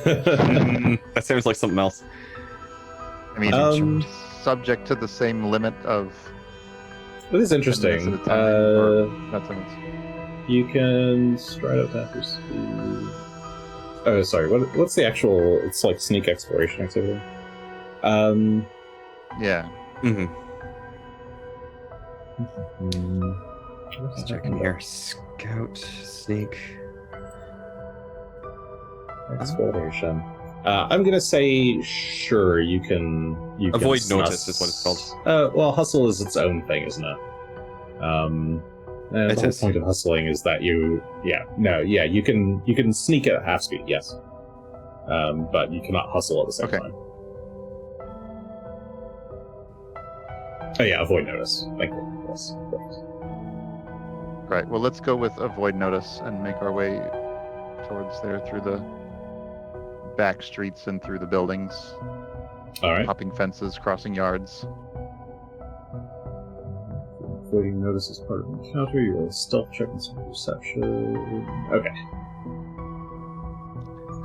That sounds like something else.
I mean, subject to the same limit of.
It is
10
interesting.
minutes at a time, or not 10 minutes.
You can stride up to half your speed. Oh, sorry. What's the actual? It's like sneak exploration activity.
Yeah.
Let's check in here. Scout, sneak.
Exploration. I'm gonna say sure. You can
Avoid
snus.
notice is what it's called.
Well, hustle is its own thing, isn't it? And
It
the whole
is.
point of hustling is that you can sneak at half speed, yes. But you cannot hustle at the same time. Oh yeah, avoid notice. Thank you. Yes, correct.
Right. Well, let's go with avoid notice and make our way towards there through the back streets and through the buildings,
All right.
hopping fences, crossing yards.
Avoiding notice is part of the encounter. You roll a stealth check and some perception. Okay.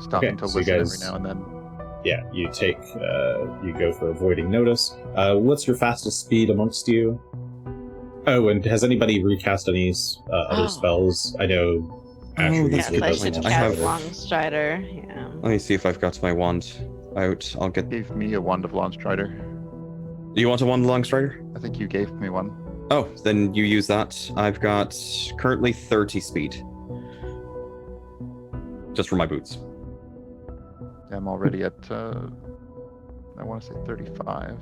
Stopping to
so you
listen
guys-
every now and then.
Yeah, you take, you go for avoiding notice. What's your fastest speed amongst you? Oh, and has anybody recast any other spells? I know Asher
that's
usually
Yes, I
does
should
one.
cast
Strider.
Long Strider. Yeah.
Let me see if I've got my wand out. I'll get.
Gave me a wand of Lawn Strider.
Do you want a wand, Long Strider?
I think you gave me one.
Oh, then you use that. I've got currently 30 speed. Just for my boots.
I'm already at, I want to say 35.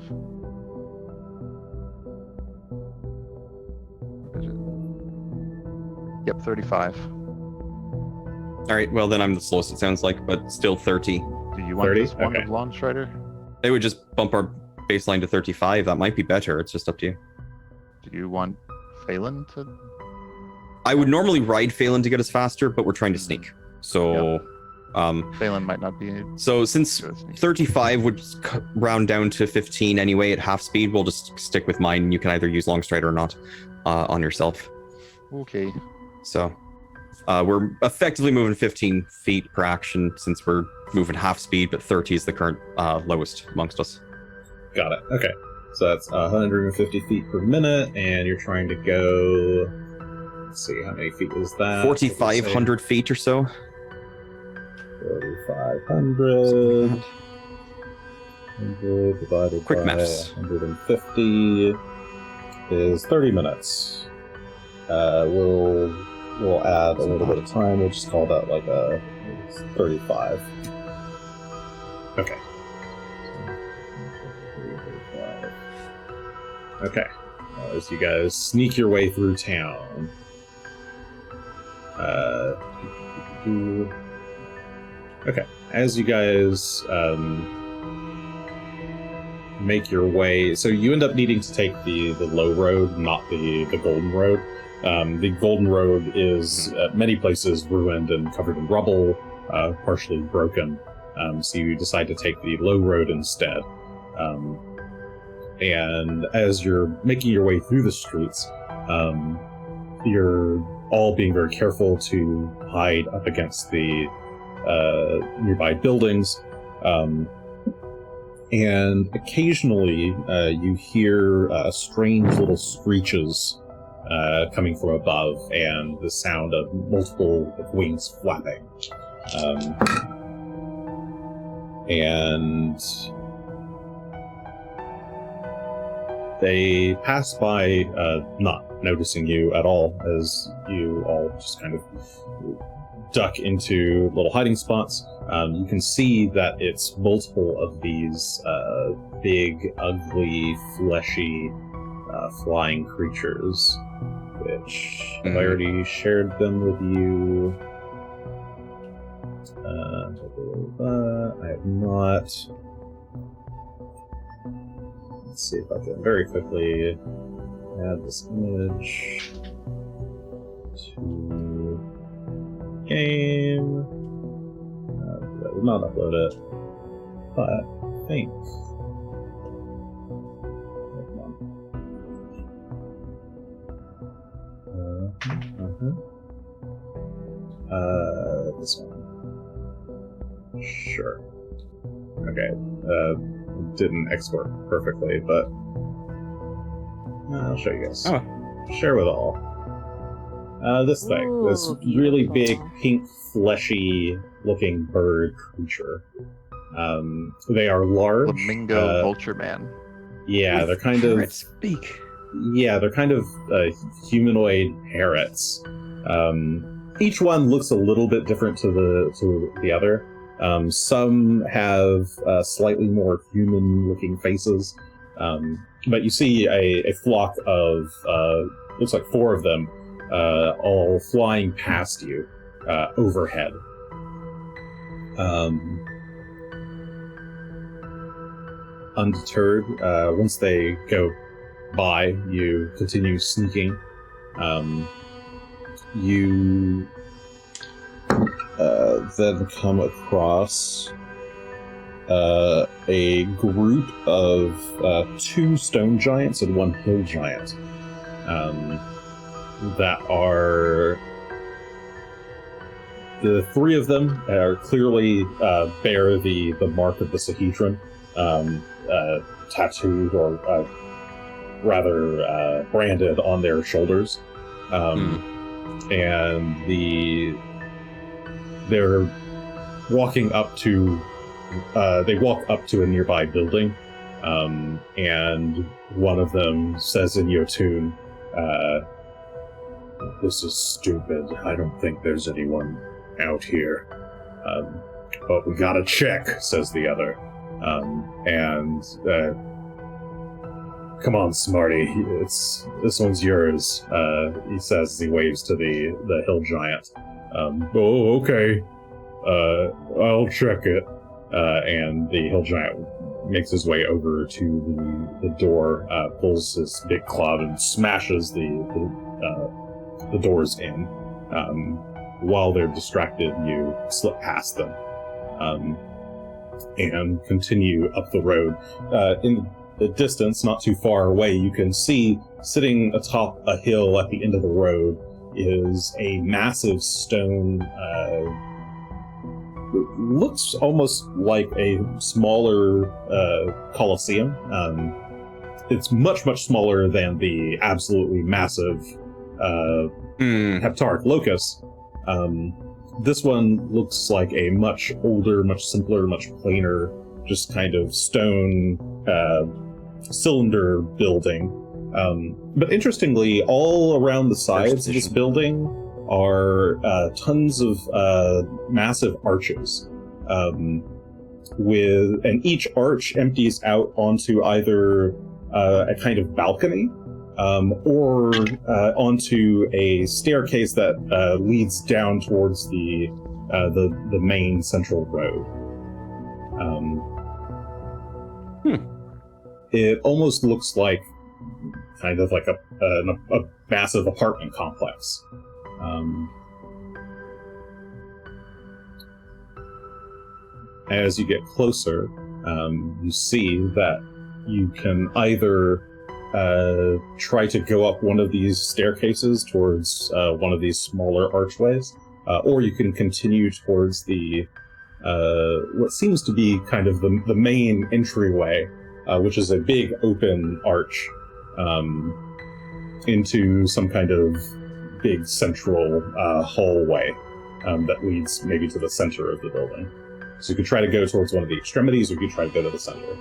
What is it? Yep, 35.
All right, well then I'm the slowest it sounds like, but still 30.
Do you want
30?
this wand
Okay.
of Lawn Strider?
They would just bump our baseline to 35. That might be better. It's just up to you.
Do you want Phelan to?
I would normally ride Phelan to get us faster, but we're trying to sneak. So,
Phelan might not be.
so since
good at sneak.
35 would just round down to 15 anyway at half speed, we'll just stick with mine. You can either use Long Strider or not on yourself.
Okay.
So we're effectively moving 15 feet per action since we're moving half speed, but 30 is the current lowest amongst us.
Got it. Okay. So that's 150 feet per minute, and you're trying to go. Let's see, how many feet is that?
4,500 feet or so.
4,500. 100 divided
Quick
by
maths.
150 is 30 minutes. We'll add a little bit of time. We'll just call that like a 35. Okay. Okay. As you guys sneak your way through town. Okay. As you guys make your way, so you end up needing to take the low road, not the golden road. The golden road is many places ruined and covered in rubble, partially broken. So you decide to take the low road instead. And as you're making your way through the streets, you're all being very careful to hide up against the nearby buildings. And occasionally you hear strange little screeches coming from above and the sound of multiple wings flapping. And they pass by, not noticing you at all, as you all just kind of duck into little hiding spots. You can see that it's multiple of these big, ugly, fleshy, flying creatures, which have I already shared them with you? I have not. Let's see if I can very quickly add this image to game. I did not upload it, but I think. Sure. Okay. Didn't export perfectly, but I'll show you guys.
Oh.
Share with all. This thing.
Ooh,
This
beautiful.
really big, pink, fleshy-looking bird creature. They are large.
Flamingo vulture man.
Yeah, they're kind of...
Parrot speak.
Yeah, they're kind of humanoid parrots. Each one looks a little bit different to the other. Some have slightly more human-looking faces, but you see a flock of looks like 4 of them, all flying past you overhead. Undeterred, once they go by, you continue sneaking. You then come across a group of 2 stone giants and 1 hill giant that are... The 3 of them are clearly bear the mark of the Sahedron, tattooed or rather branded on their shoulders. And they're walking up to they walk up to a nearby building, and one of them says in Yotun, "This is stupid. I don't think there's anyone out here. But we gotta check," says the other. Come on, Smarty. This one's yours, he says as he waves to the hill giant. Oh, okay. I'll check it. And the hill giant makes his way over to the door, pulls his big club and smashes the doors in. While they're distracted, you slip past them and continue up the road. In the distance, not too far away, you can see sitting atop a hill at the end of the road is a massive stone. Looks almost like a smaller Colosseum. It's much, much smaller than the absolutely massive Heptaric Locust. This one looks like a much older, much simpler, much plainer, just kind of stone cylinder building. But interestingly, all around the sides of this building are tons of massive arches, and each arch empties out onto either a kind of balcony or onto a staircase that leads down towards the main central road. It almost looks like kind of like a massive apartment complex. As you get closer, you see that you can either try to go up one of these staircases towards one of these smaller archways, or you can continue towards the what seems to be kind of the main entryway, which is a big open arch into some kind of big central hallway that leads maybe to the center of the building. So you could try to go towards one of the extremities, or you could try to go to the center.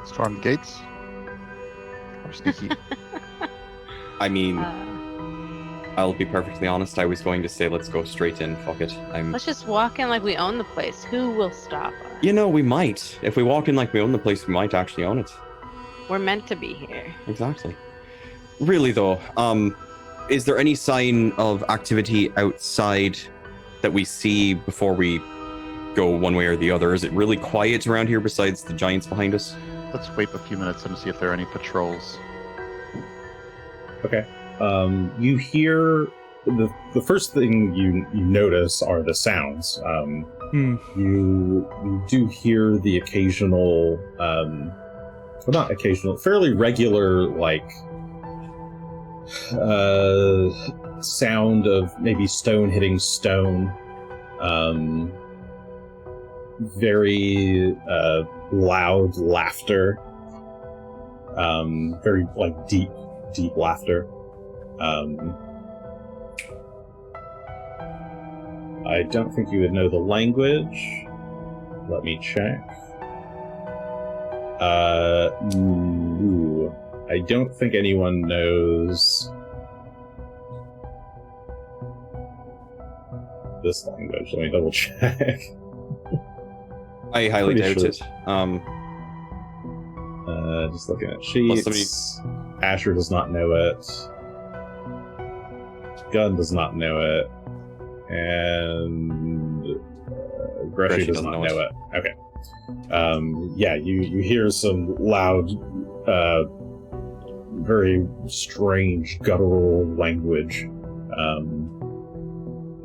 Storm the gates? Or sneaky?
I mean, I'll be perfectly honest, I was going to say let's go straight in, fuck it.
Let's just walk in like we own the place. Who will stop us?
You know, we might. If we walk in like we own the place, we might actually own it.
We're meant to be here.
Exactly. Really though, is there any sign of activity outside that we see before we go one way or the other? Is it really quiet around here besides the giants behind us?
Let's wait a few minutes and see if there are any patrols.
Okay. You hear the first thing you notice are the sounds. You do hear the occasional, well, not occasional, fairly regular, like sound of maybe stone hitting stone. Very loud laughter. Very like deep laughter. I don't think you would know the language. Let me check. I don't think anyone knows this language. Let me double check.
I highly doubt
sure.
it.
Just looking at sheets. Asher does not know it. Gunn does not know it. And Greshy does not know it. Okay. Yeah, you hear some loud, very strange guttural language. A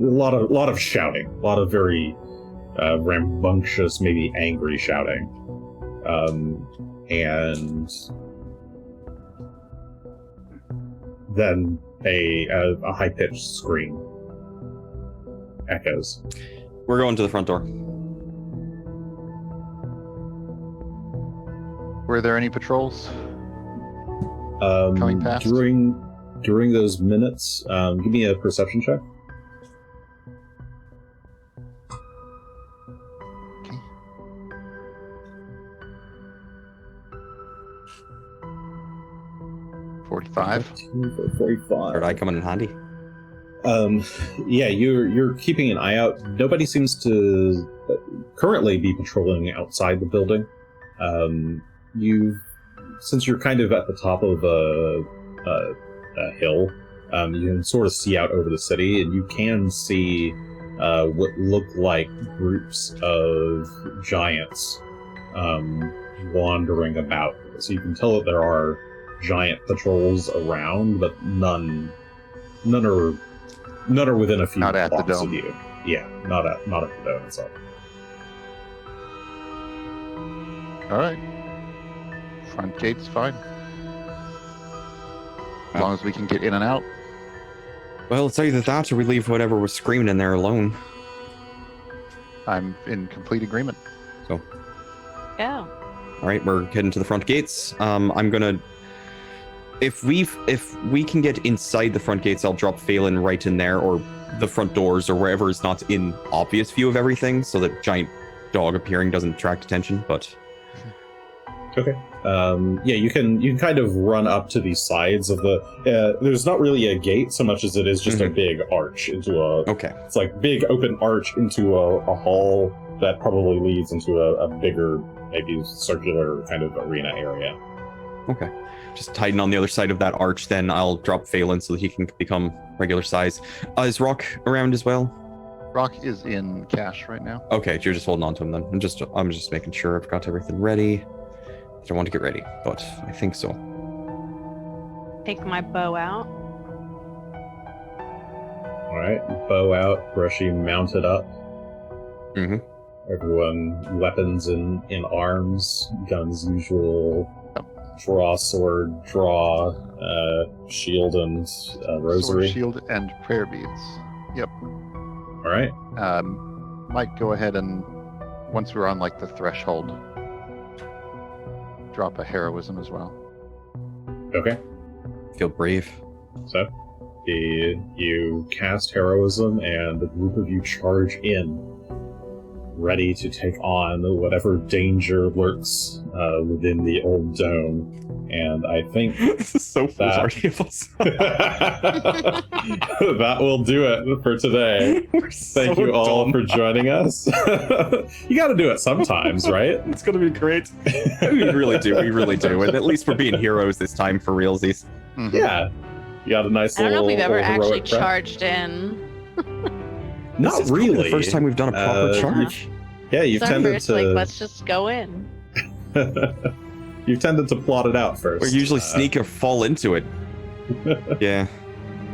lot of shouting, a lot of very rambunctious, maybe angry shouting, and then a high-pitched scream echoes.
We're going to the front door.
Were there any patrols coming past?
During those minutes, give me a perception check.
Okay. 45.
45.
Third eye coming in handy.
Yeah, you're keeping an eye out. Nobody seems to currently be patrolling outside the building. Since you're kind of at the top of a hill, you can sort of see out over the city, and you can see what look like groups of giants wandering about. So you can tell that there are giant patrols around, but none are within a few
Not at the
blocks
dome.
of you. Yeah, not at the dome itself.
All right. Front gate's fine. As long as we can get in and out.
Well, it's either that or we leave whatever was screaming in there alone.
I'm in complete agreement.
So,
Yeah.
all right, we're heading to the front gates. I'm gonna, if we can get inside the front gates, I'll drop Phelan right in there, or the front doors, or wherever is not in obvious view of everything, so that giant dog appearing doesn't attract attention. But
Okay. Yeah, you can kind of run up to the sides of the. There's not really a gate so much as it is just a big arch into a.
okay,
It's like big open arch into a hall that probably leads into a bigger, maybe circular kind of arena area.
okay. Just hiding on the other side of that arch, then I'll drop Phelan so that he can become regular size. Is Rock around as well?
Rock is in cache right now.
Okay, you're just holding on to him then. I'm just making sure I've got everything ready. I don't want to get ready, but I think so.
Take my bow out.
All right, bow out, Greshy mounted up.
Mm-hmm.
Everyone weapons in arms, guns usual. Draw sword, draw shield and rosary.
Sword, shield, and prayer beads. Yep.
All right.
Might go ahead and, once we're on like the threshold, drop a heroism as well.
Okay.
Feel brave.
So, you cast heroism, and the group of you charge in, ready to take on whatever danger lurks within the old dome. And I think
This is so foolhardy of us.
that will do it for today.
We're
Thank
so
you all
dumb.
for joining us. You got to do it sometimes, right?
It's gonna be great. We really do. We really do. And at least we're being heroes this time for realsies.
Mhm.
Yeah. You got a nice
I don't know
little
if we've ever
little
actually
heroic prep.
charged in.
Not
This is probably
really.
the first time we've done a proper charge.
Yeah, you've
It's our
tended
first,
to.
like, let's just go in.
You've tended to plot it out first.
Or usually sneak or fall into it. Yeah.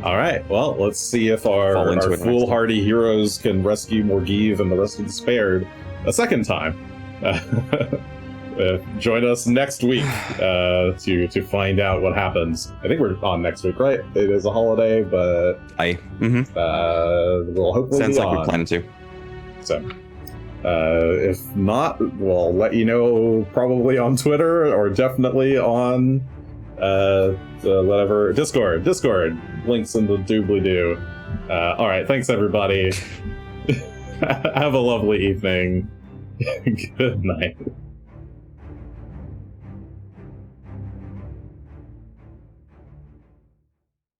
All right. Well, let's see if our
Fall into it next
foolhardy heroes can rescue Morgive and the rest of the Spared a second time. Join us next week to find out what happens. I think we're on next week, right? It is a holiday, but we'll hopefully
sounds
be
like
on.
we're planning to.
So, if not, we'll let you know probably on Twitter or definitely on whatever Discord. Links in the doobly-doo. All right, thanks everybody. Have a lovely evening. Good night.